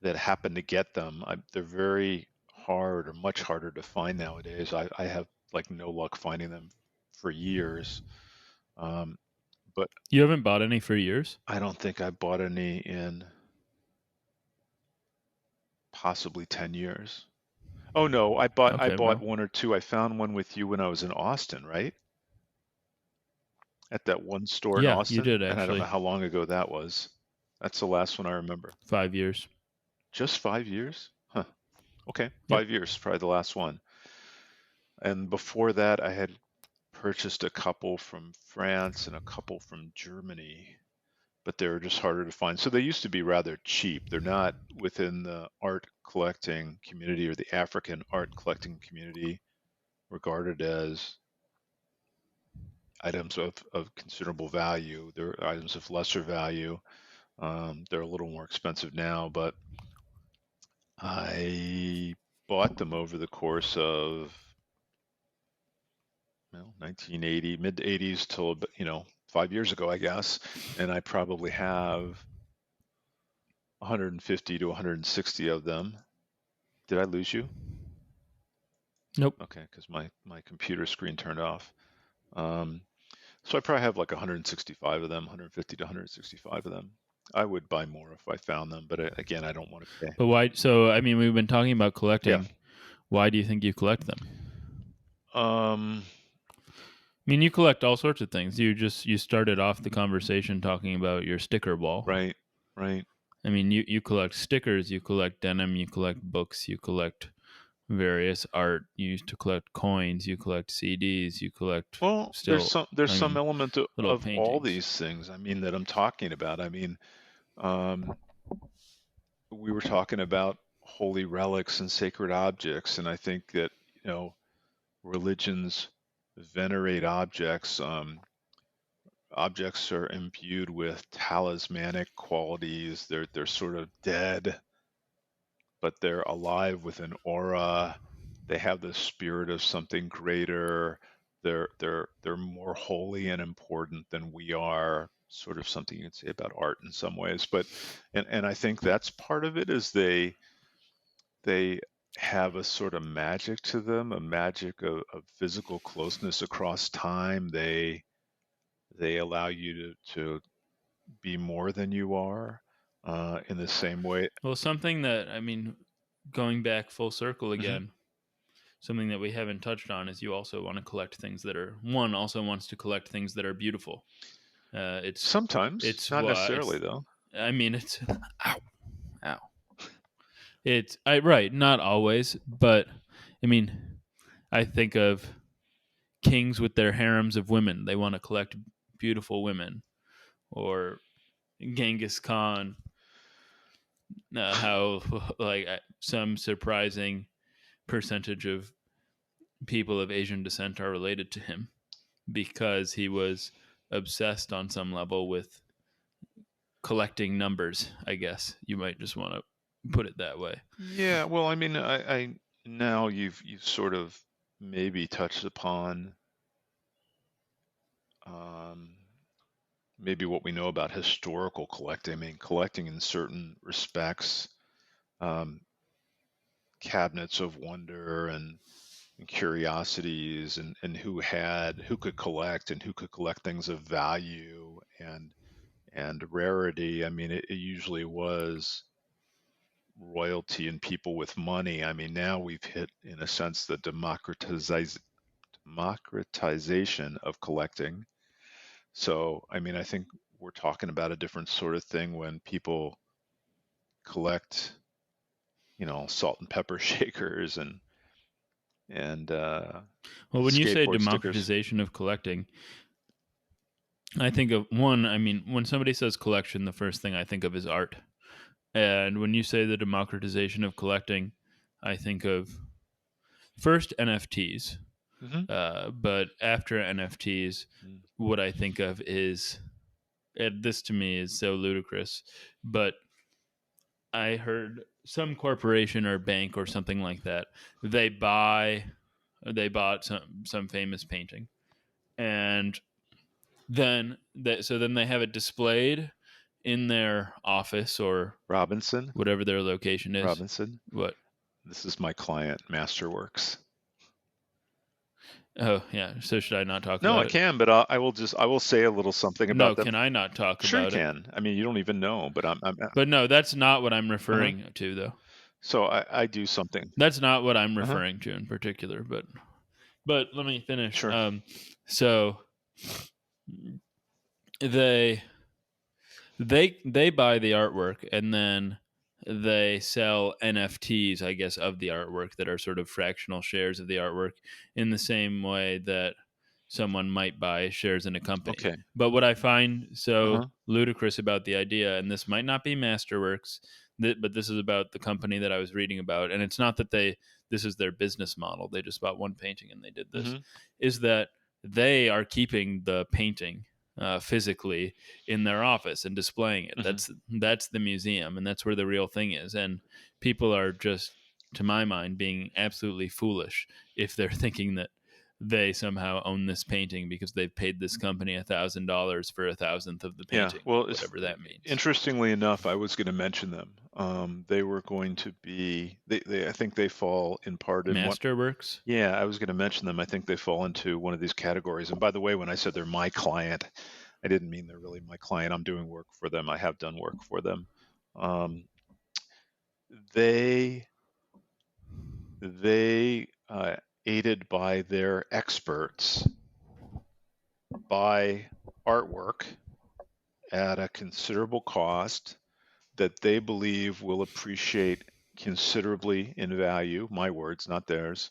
that happened to get them. They're very hard, or much harder to find nowadays. I have like no luck finding them for years. Um, but You haven't bought any for years? I don't think I bought any in possibly 10 years. Oh no, I Okay, bought well. one or two. I found one with you when I was in Austin, right? At that one store in Yeah, you Austin, did and I don't know actually. how long ago that was. That's the last one I remember. 5 years. Just 5 years? Huh. Okay, Yep. 5 years, probably the last one. And before that, I had purchased a couple from France and a couple from Germany, but they're just harder to find. So they used to be rather cheap. They're not within the art collecting community or the African art collecting community regarded as items of considerable value. They're items of lesser value. They're a little more expensive now, but I bought them over the course of 1980, mid 80s till 5 years ago, I guess, and I probably have 150 to 160 of them. Did I lose you? Nope. Okay, because my computer screen turned off. Um, so I probably have like 165 of them, 150 to 165 of them. I would buy more if I found them, but again, I don't want to pay. But why? So, I mean, we've been talking about Yeah. collecting. Why do you think you collect them? Um, I mean, you collect all sorts of things. You started off the conversation talking about your sticker wall. right, right. I mean, you collect stickers, you collect denim, you collect books, you collect various art. You used to collect coins, you collect CDs, you collect Well, still. there's I some mean, element little of all paintings. these things. I mean that I'm talking about. I mean, um, we were talking about holy relics and sacred objects, and I think that religions venerate objects. Objects are imbued with talismanic qualities. They're sort of dead, but they're alive with an aura. They have the spirit of something greater. They're more holy and important than we are. Sort of something you can say about art in some ways, but and I think that's part of it is they have a sort of magic to them, a magic of physical closeness across time. They allow you to be more than you are in the same way. Well, something that, I mean, going back full circle Mhm. again, something that we haven't touched on is you also want to collect things that are, one also wants to collect things that are beautiful. Sometimes, It's not why necessarily it's, though. I mean, it's, ow, ow. Right, not always, but I mean, I think of kings with their harems of women. They want to collect beautiful women, or Genghis Khan, how like some surprising percentage of people of Asian descent are related to him because he was obsessed on some level with collecting numbers. I guess you might just want to put it that way. Yeah, well, I mean, I now you've sort of maybe touched upon um, maybe what we know about historical collecting. I mean, collecting in certain respects, um, cabinets of wonder and curiosities, and who could collect and who could collect things of value and rarity. I mean, it usually was royalty and people with money. I mean, now we've hit, in a sense, the democratization of collecting. So, I mean, I think we're talking about a different sort of thing when people collect, salt and pepper shakers and Well, when you say skateboard stickers. democratization of collecting, I think of one. I mean, when somebody says collection, the first thing I think of is art. And when you say the democratization of collecting, I think of first NFTs. Hmm. But after NFTs, what I think of is, and this to me is so ludicrous, but I heard some corporation or bank or something like that. They bought some famous painting, and then they have it displayed in their office or Robinson, whatever their location is. Robinson, What? this is my client, Masterworks. Oh yeah. So should I not talk No, I about it? can, but I will say a little something No, about them. can I not talk Sure you about it? can. I mean, you don't even know, but I'm But no, that's not what I'm uh-huh. referring to, though. So I do something. That's not what I'm Uh-huh. referring to in particular. But let me finish. Sure. So they they buy the artwork and then they sell NFTs, I guess, of the artwork that are sort of fractional shares of the artwork in the same way that someone might buy shares in a company. Okay. But what I find so Uh-huh. ludicrous about the idea, and this might not be Masterworks, but this is about the company that I was reading about, and it's not that this is their business model. They just bought one painting and they did this. Mhm. Is that they are keeping the painting physically in their office and displaying it. Mhm. That's the museum, and that's where the real thing is. And people are just, to my mind, being absolutely foolish if they're thinking that they somehow own this painting because they've paid this company $1,000 for 1,000th of the Yeah. painting, Well, it's whatever that means. interestingly enough, I was going to mention them. They were going to be I think they fall in part in one. Masterworks? Yeah, I was going to mention them. I think they fall into one of these categories. And by the way, when I said they're my client, I didn't mean they're really my client. I'm doing work for them. I have done work for them. Um, they they aided by their experts buy artwork at a considerable cost that they believe will appreciate considerably in value. My words, not theirs.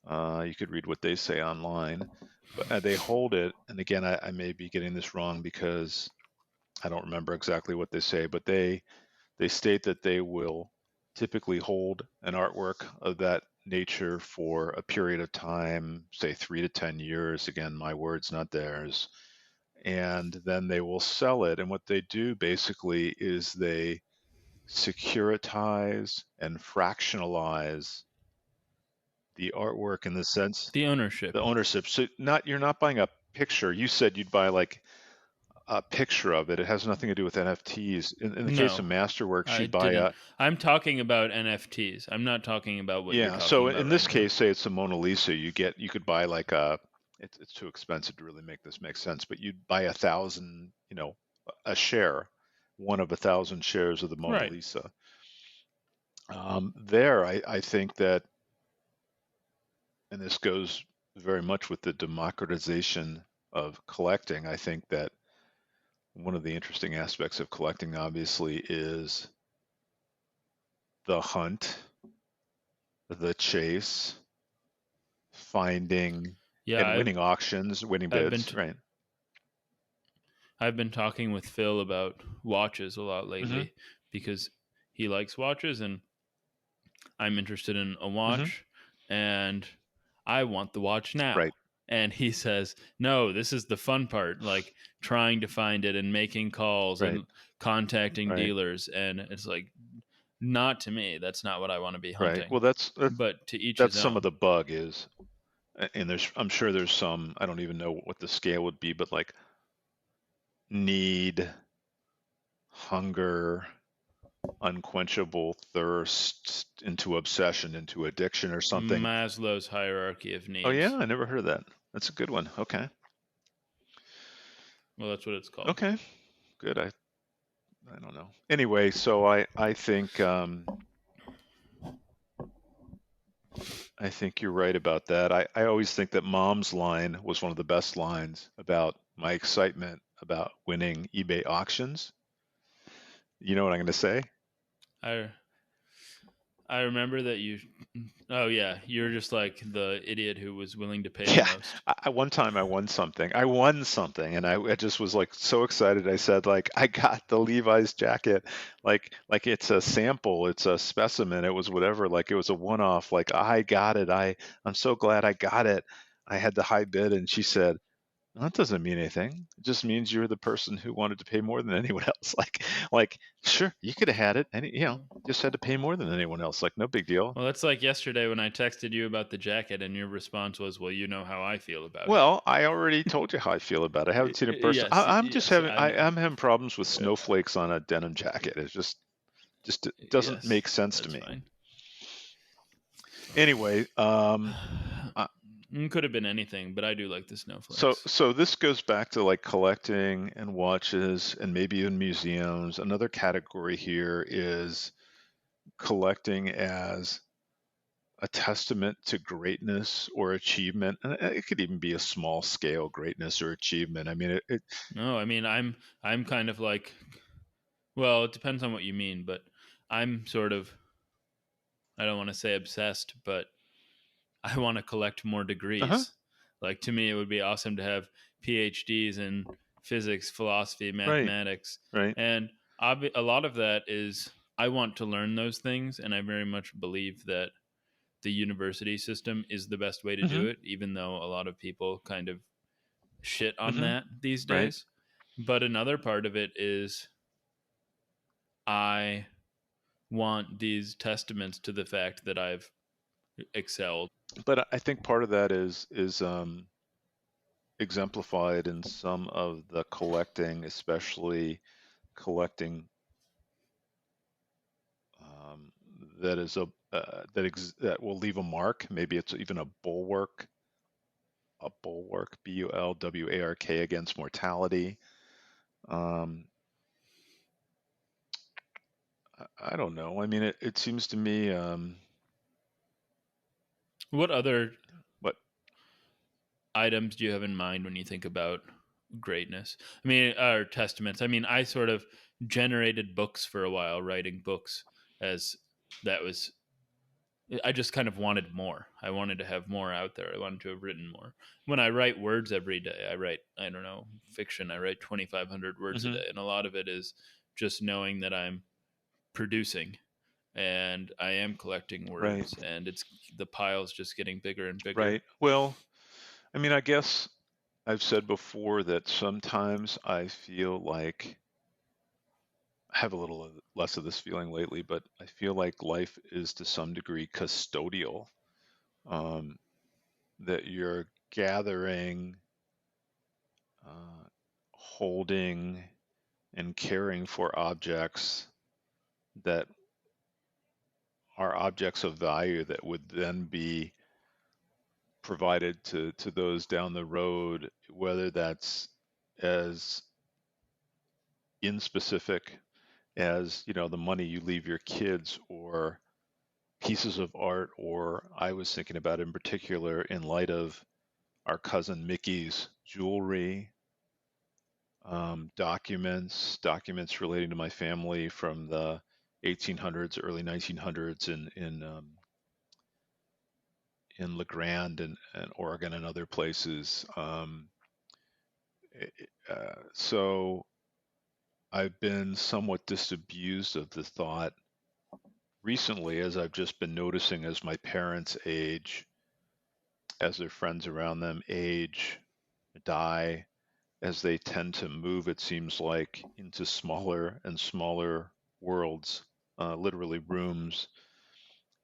You could read what they say online, but they hold it. And again, I may be getting this wrong because I don't remember exactly what they say, but they state that they will typically hold an artwork of that nature for a period of time, say 3 to 10 years. Again, my words, not theirs. And then they will sell it. And what they do basically is they securitize and fractionalize the artwork in the sense The ownership. the ownership. So not you're not buying a picture. You said you'd buy like a picture of it. It has nothing to do with NFTs. In the case of No, Masterworks, I you'd buy didn't. a I'm talking about NFTs. I'm not talking about what you're yeah. talking So about in right this now. case, say it's a Mona Lisa, you could buy like a it's too expensive to really make this make sense, but you'd buy 1,000, a share, one of 1,000 shares of the Mona Right. Lisa. There, I think that, and this goes very much with the democratization of collecting. I think that one of the interesting aspects of collecting, obviously, is the hunt, the chase, finding Yeah, and winning auctions, winning I've been bids, right? I've been talking with Phil about watches a lot Hmm. lately because he likes watches and I'm interested in a Hmm. watch and I want the watch Right, now. And he says, "No, this is the fun part, like trying to find it and making calls right, and contacting right, dealers." And it's like, not to me. That's not what I want to be right. hunting. Well, But to each that's his some of own. the bug is, and I'm sure there's some, I don't even know what the scale would be, but like need, hunger, unquenchable thirst into obsession, into addiction or something. Maslow's hierarchy of Oh yeah, needs. I never heard of that. That's a good one. Okay. Well, that's what it's called. Okay. Good. I don't know. Anyway, so I think you're right about that. I always think that Mom's line was one of the best lines about my excitement about winning eBay auctions. You know what I'm going to say? I I remember that you. Oh yeah, you're just like the idiot who was willing to pay the Yeah. most. One time I won something. I won something, and I just was like so excited. I said like I got the Levi's jacket, like it's a sample, it's a specimen, it was whatever, like it was a one-off. Like I got it. I'm so glad I got it. I had the high bid, and she said, that doesn't mean anything. It just means you're the person who wanted to pay more than anyone else. Like, sure, you could have had it, and just had to pay more than anyone else. Like, no big deal. Well, that's like yesterday when I texted you about the jacket, and your response was, "Well, you know how I feel about it." Well, I already told you how I feel about it. I haven't seen it in person. Yes, I'm just yes, having, I know. I'm having problems with snowflakes on a denim jacket. It's just it doesn't Yes, make sense to that's me. fine. Anyway, uh, Could have been anything, but I do like the so snowflakes. so this goes back to like collecting and watches and maybe even museums. Another category here is collecting as a testament to greatness or achievement. And it could even be a small scale greatness or achievement. I mean, No, I mean I'm kind of like, well, it depends on what you mean, but I'm sort of, I don't want to say obsessed, but I want to collect more uh-huh. degrees. Like, to me, it would be awesome to have PhDs in physics, philosophy, Right. mathematics, Right. and a lot of that is I want to learn those things, and I very much believe that the university system is the best way to Mm-hmm. do it, even though a lot of people kind of shit on Mm-hmm. that these Right. days. But another part of it is I want these testaments to the fact that I've excelled. But I think part of that is exemplified in some of the collecting, especially collecting um, that is that will leave a mark. Maybe it's even a bulwark, Bulwark against mortality. Um, I don't know. I mean, it seems to me, What other but items do you have in mind when you think about greatness? I mean, or testaments. I mean, I sort of generated books for a while, writing books as that was. I just kind of wanted more. I wanted to have more out there. I wanted to have written more. When I write words every day, I write, I don't know, fiction. I write 2,500 words a hmm day. And a lot of it is just knowing that I'm producing and I am collecting right, words, and it's the pile's just getting bigger and bigger. right. Well, I mean, I guess I've said before that sometimes I feel like I have a little less of this feeling lately, but I feel like life is to some degree custodial. Um, that you're gathering, uh, holding, and caring for objects that are objects of value that would then be provided to those down the road, whether that's as inspecific as, you know, the money you leave your kids or pieces of art, or I was thinking about in particular in light of our cousin Mickey's jewelry, documents relating to my family from the 1800s, early 1900s in La Grande and Oregon and other places. So I've been somewhat disabused of the thought recently as I've just been noticing as my parents age, as their friends around them age, die, as they tend to move, it seems like, into smaller and smaller worlds, literally rooms,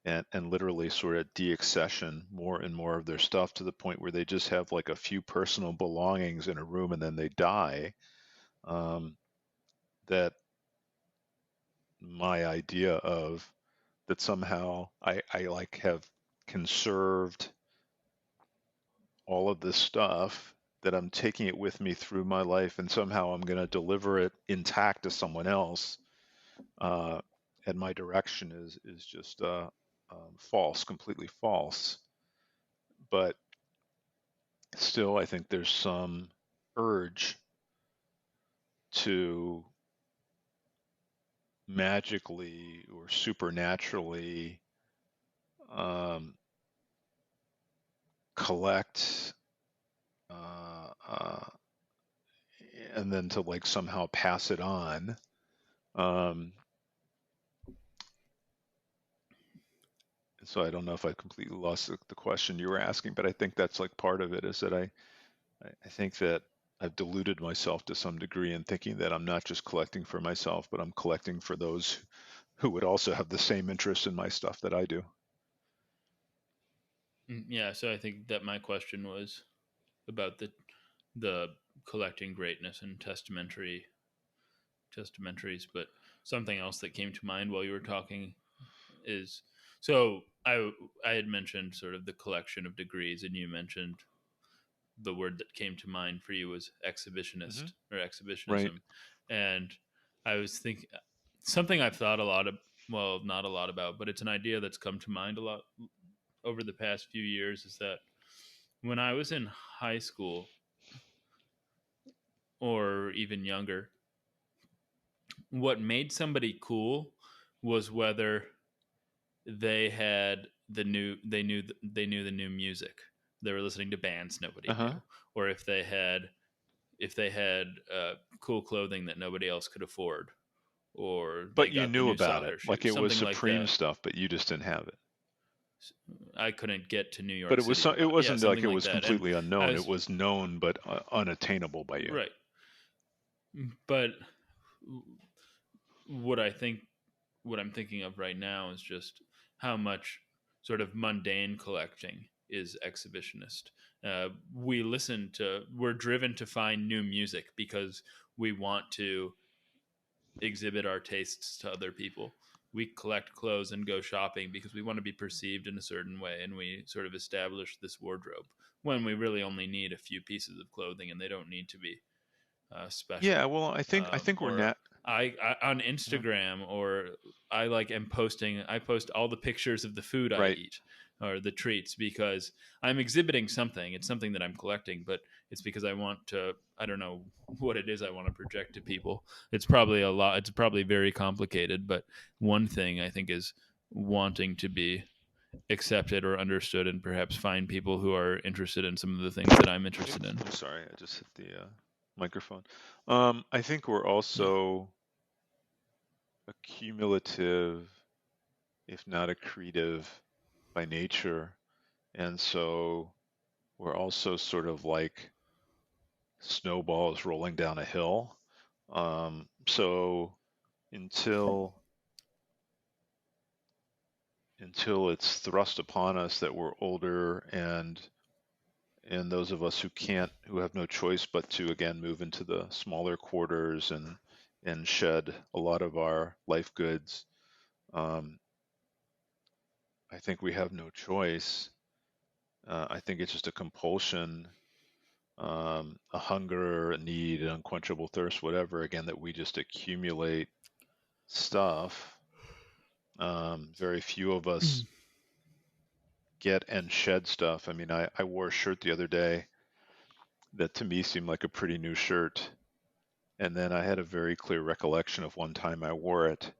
and literally sort of deaccession more and more of their stuff to the point where they just have like a few personal belongings in a room and then they die. Um, that my idea of that somehow I like have conserved all of this stuff, that I'm taking it with me through my life and somehow I'm going to deliver it intact to someone else. Uh, and my direction is just false, completely false. But still, I think there's some urge to magically or supernaturally um, collect uh, and then to like somehow pass it on. Um, so I don't know if I completely lost the question you were asking, but I think that's like part of it is that I think that I've deluded myself to some degree in thinking that I'm not just collecting for myself, but I'm collecting for those who would also have the same interest in my stuff that I do. Yeah, so I think that my question was about the collecting greatness and testamentaries, but something else that came to mind while you were talking is, so I had mentioned sort of the collection of degrees, and you mentioned the word that came to mind for you was hmm exhibitionist or Right. exhibitionism, and I was thinking something I've thought a lot of, well, not a lot about, but it's an idea that's come to mind a lot over the past few years, is that when I was in high school or even younger, what made somebody cool was whether they had they knew the new music. they were listening to bands nobody Uh-huh. knew, or if they had cool clothing that nobody else could afford, or they But you got the knew new about it. soccer Like shoes, it was something like Supreme that. stuff, but you just didn't have it. I couldn't get to New But York it was City to it buy, yeah, wasn't like something it like was that. And completely unknown. It as was known but unattainable by you. right, but what I think, what I'm thinking of right now is just how much sort of mundane collecting is exhibitionist. We're driven to find new music because we want to exhibit our tastes to other people. We collect clothes and go shopping because we want to be perceived in a certain way, and we sort of establish this wardrobe when we really only need a few pieces of clothing, and they don't need to be Yeah, special. well, I think we're Or not. I on Uh-huh. Instagram, or I like am posting. I post all the pictures of the food I Right. eat or the treats because I'm exhibiting something. It's something that I'm collecting, but it's because I want to. I don't know what it is I want to project to people. It's probably a lot. It's probably very complicated, but one thing I think is wanting to be accepted or understood, and perhaps find people who are interested in some of the things that I'm interested Oops, in. I'm sorry, I just hit the microphone. I think we're Yeah. also accumulative, if not accretive, by nature, and so we're also sort of like snowballs rolling down a hill. So until until it's thrust upon us that we're older and those of us who have no choice but to again move into the smaller quarters and shed a lot of our life goods, um, I think we have no choice. I think it's just a compulsion, a hunger, a need, an unquenchable thirst, whatever, again, that we just accumulate stuff. Very few of us get and shed stuff. I mean, I wore a shirt the other day that to me seemed like a pretty new shirt. And then I had a very clear recollection of one time I wore it,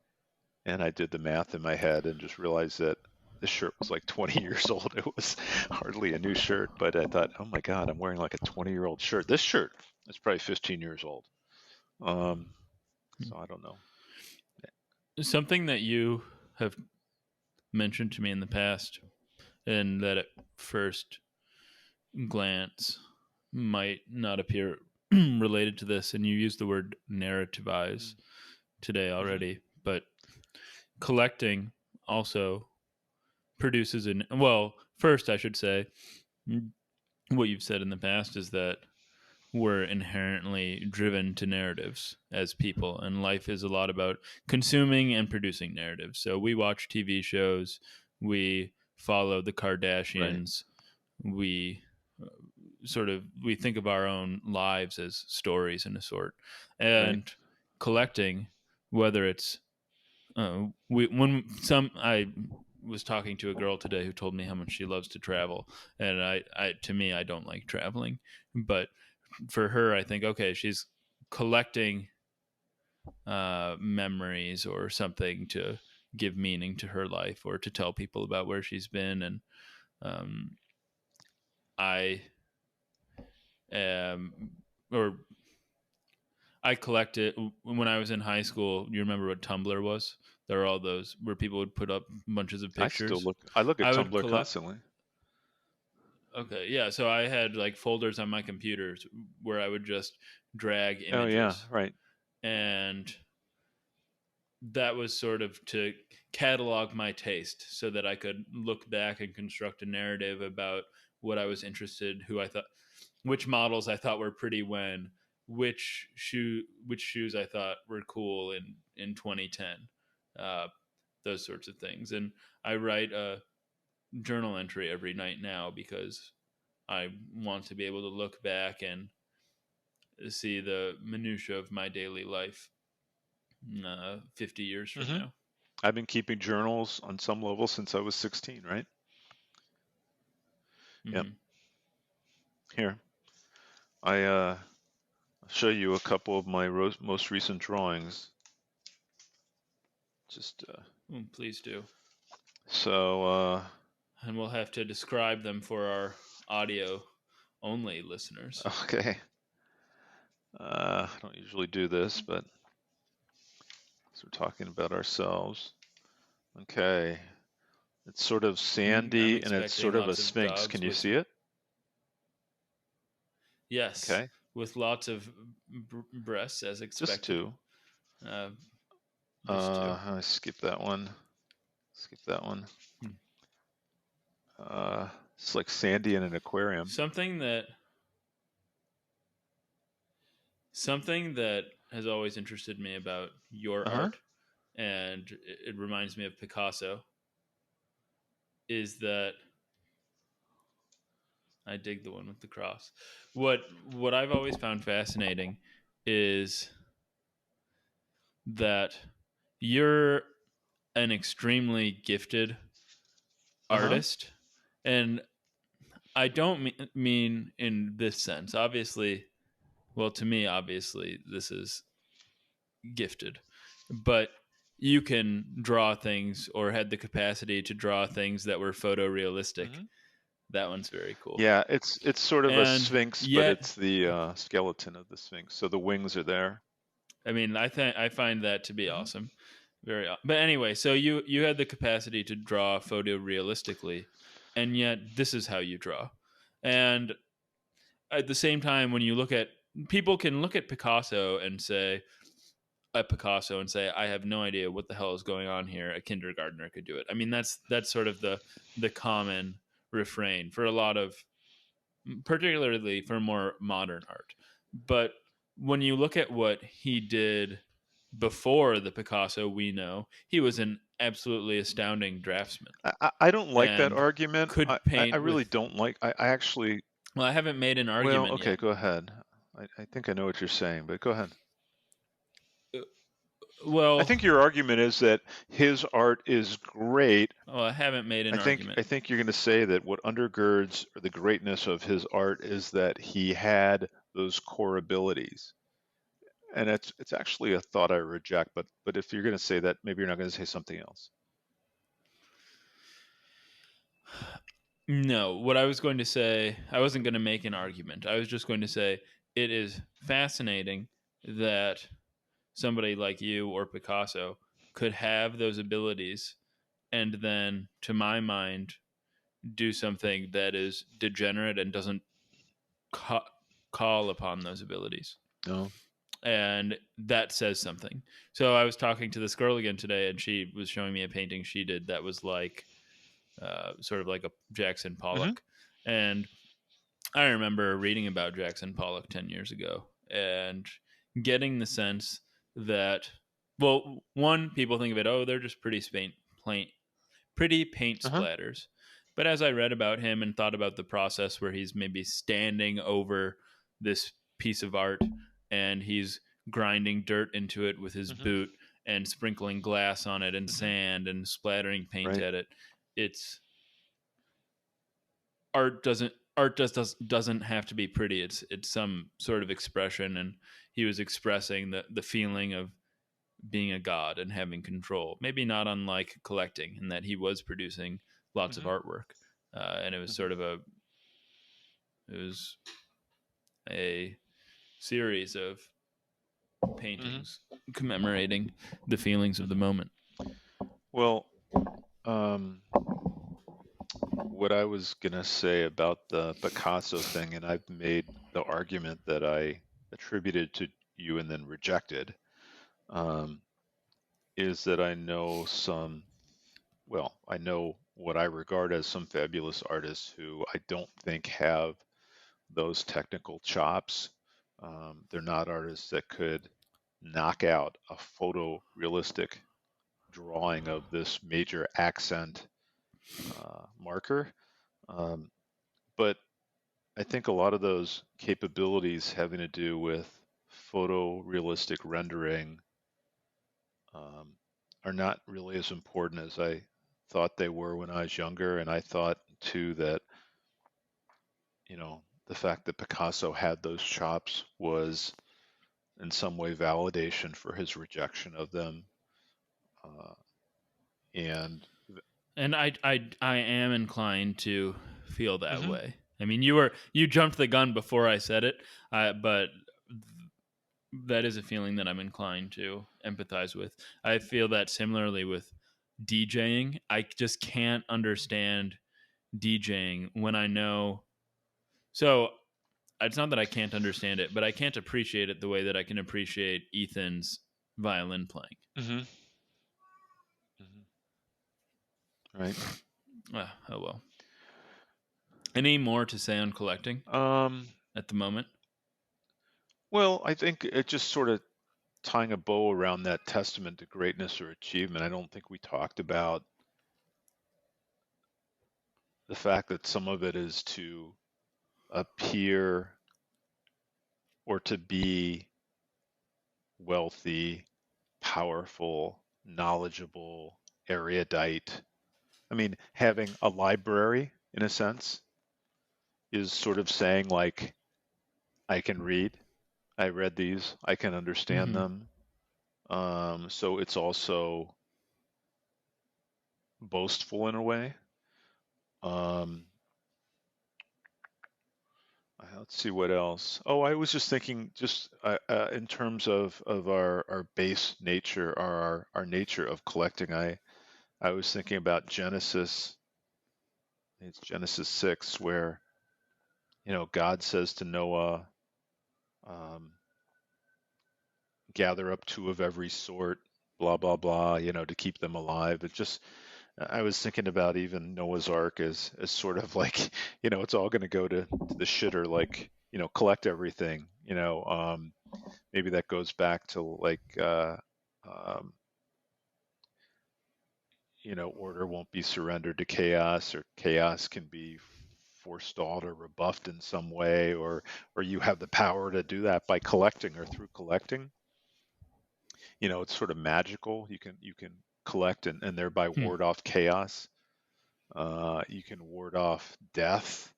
and I did the math in my head and just realized that this shirt was like 20 years old. It was hardly a new shirt, but I thought, oh my God, I'm wearing like a 20-year-old shirt. This shirt is probably 15 years old. Um, so I don't know. Something that you have mentioned to me in the past, and that at first glance might not appear related to this, and you used the word narrativize today Mm-hmm. already, but collecting also produces an, well, first I should say, what you've said in the past is that we're inherently driven to narratives as people, and life is a lot about consuming and producing narratives. So we watch TV shows, we follow the Right, Kardashians, we we think of our own lives as stories in a sort. right. And collecting, whether it's we when some I was talking to a girl today who told me how much she loves to travel, and I to me, I don't like traveling, but for her, I think, okay, she's collecting memories or something to give meaning to her life, or to tell people about where she's been. And um, I am, or I collected when I was in high school. You remember what Tumblr was? There are all those where people would put up bunches of pictures. I look at I would Tumblr collect. constantly. Okay, yeah. So I had like folders on my computers where I would just drag Oh yeah, images, right, and that was sort of to catalog my taste so that I could look back and construct a narrative about what I was interested, who I thought, which models I thought were pretty when, which shoes I thought were cool in 2010, uh, those sorts of things. And I write a journal entry every night now because I want to be able to look back and see the minutia of my daily life 50 years from hmm now. I've been keeping journals on some level since I was 16, right? Yep. Hmm. Here, I'll show you a couple of my most recent drawings. Just Please do. so And we'll have to describe them for our audio only listeners. Okay. I don't usually do this, but we're talking about ourselves. Okay. It's sort of I'm sandy and it's expecting sort of a lots of sphinx. dogs Can you with, see it? yes, Okay. with lots of breasts as Just expected. two. Uh, just two. I skip that one. Skip that one. Hmm. Uh, it's like sandy in an aquarium. Something that has always interested me about your Uh-huh. art, and it reminds me of Picasso, is that I dig the one with the cross. What I've always found fascinating is that you're an extremely gifted Uh-huh. artist, and I don't mean in this sense. Obviously, well, to me, obviously, this is gifted, but you can draw things or had the capacity to draw things that were photorealistic. Hmm. That one's very cool. Yeah, it's sort of a And sphinx, but yet, it's the skeleton of the sphinx. So the wings are there. I mean, I find that to be Hmm. awesome. But anyway, so you had the capacity to draw photorealistically, and yet this is how you draw. And at the same time, when you look at people can look at Picasso and say, I have no idea what the hell is going on here. A kindergartner could do it. I mean, that's sort of the common refrain for a lot of, particularly for more modern art. But when you look at what he did before the Picasso we know, he was an absolutely astounding draftsman I don't like that and argument. could I paint really with. don't like. I actually. Well, I haven't made an Well, argument okay, yet. go ahead. I think I know what you're saying, but go ahead. Uh, I Well, think your argument is that his art is great. I haven't made an I argument. think you're going to say that what undergirds the greatness of his art is that he had those core abilities. And it's actually a thought I reject, but if you're going to say that, maybe you're not going to say something else. No, what I was going to say, I wasn't going to make an argument. I was just going to say it is fascinating that somebody like you or Picasso could have those abilities and then, to my mind, do something that is degenerate and doesn't ca- call upon those abilities. No. And that says something. So I was talking to this girl again today, and she was showing me a painting she did that was like sort of like a Jackson Hmm. Pollock. And I remember reading about Jackson Pollock 10 years ago and getting the sense that, well, one, people think of it, oh, they're just pretty paint Uh-huh. splatters. But as I read about him and thought about the process where he's maybe standing over this piece of art and he's grinding dirt into it with his Hmm. boot and sprinkling glass on it and Hmm. sand and splattering paint Right. at it, it's art doesn't have to be pretty. It's some sort of expression, and he was expressing the feeling of being a god and having control. Maybe not unlike collecting, in that he was producing lots of Hmm. artwork, and Hmm. it was a series of Hmm. paintings commemorating the feelings of the Hmm. moment. Well, um, what I was gonna say about the Picasso thing, and I've made the argument that I attributed to you and then rejected, um, is that I know what I regard as some fabulous artists who I don't think have those technical chops. They're not artists that could knock out a photorealistic drawing of this major accent marker. Um, but I think a lot of those capabilities having to do with photorealistic rendering um, are not really as important as I thought they were when I was younger. And I thought too that, the fact that Picasso had those chops was in some way validation for his rejection of them. Uh, and And I am inclined to feel that Mhm. way. I mean, you jumped the gun before I said it, but that is a feeling that I'm inclined to empathize with. I feel that similarly with DJing. I just can't understand DJing when I know. So it's not that I can't understand it, but I can't appreciate it the way that I can appreciate Ethan's violin playing. Hmm. Hmm. Right. Oh well. Any more to say on collecting Um, at the moment? well, I think it just sort of tying a bow around that testament to greatness or achievement. I don't think we talked about the fact that some of it is to appear or to be wealthy, powerful, knowledgeable, erudite. I mean, having a library, in a sense, is sort of saying, like, I can read, I read these, I can understand Mm-hmm. them. So it's also boastful in a way. Um, let's see what else. Oh, I was just thinking, just in terms of our base nature, our nature of collecting. I was thinking about Genesis. It's Genesis 6, where God says to Noah, um, gather up two of every sort, blah blah blah, to keep them alive. It just I was thinking about even Noah's Ark as sort of like, it's all going to go to the shitter, like, collect everything. Maybe that goes back to like, um, order won't be surrendered to chaos, or chaos can be forestalled or rebuffed in some way, or you have the power to do that by collecting or through collecting. It's sort of magical. You can collect and thereby Hmm. ward off chaos. You can ward off death.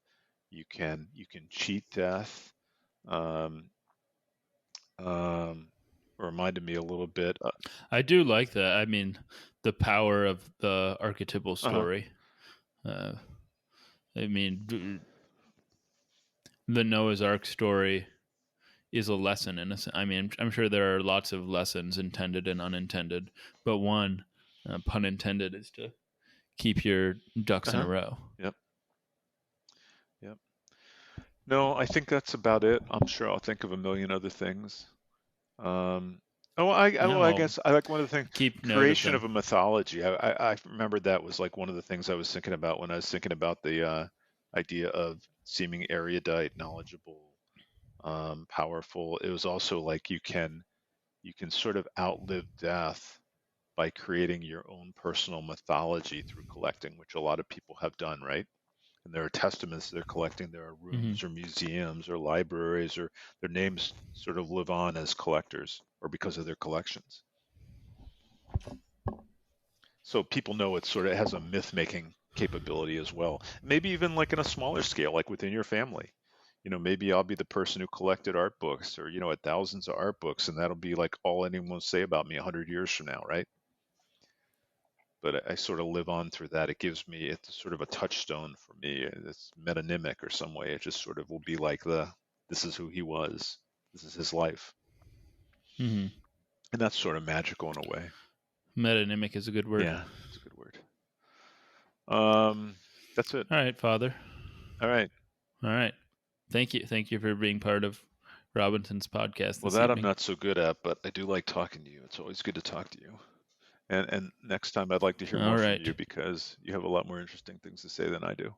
You can cheat death. Um, um, Reminded me a little bit. I do like that. I mean, the power of the archetypal Uh-huh. story. Uh, I mean, the Noah's Ark story is a lesson in a sense. I mean, I'm sure there are lots of lessons intended and unintended, but one, pun intended, is to keep your ducks in a Uh-huh. row. Yep. Yep. No, I think that's about it. I'm sure I'll think of a million other things. Um, well, No, I I'll guess I like one of the things, keep note of creation them. of a mythology. I remembered that was like one of the things I was thinking about when I was thinking about the idea of seeming erudite, knowledgeable, powerful. It was also like you can sort of outlive death by creating your own personal mythology through collecting, which a lot of people have done, right? And there are testaments they're collecting. There are Hmm. rooms or museums or libraries, or their names sort of live on as collectors or because of their collections. So people know it sort of has a myth making capability as well. Maybe even like in a smaller scale, like within your family. Maybe I'll be the person who collected art books, or thousands of art books, and that'll be like all anyone will say about me 100 years from now, right? But I sort of live on through that. It's sort of a touchstone for me. It's metonymic or some way. It just sort of will be like this is who he was. This is his life. Hmm. And that's sort of magical in a way. Metonymic is a good word. Yeah, it's a good word. Um, that's it. All right, Father. All right. All right. Thank you. Thank you for being part of Robinson's podcast Well, this that I'm evening. not so good at, but I do like talking to you. It's always good to talk to you. And next time I'd like to hear All more from right. you because you have a lot more interesting things to say than I do.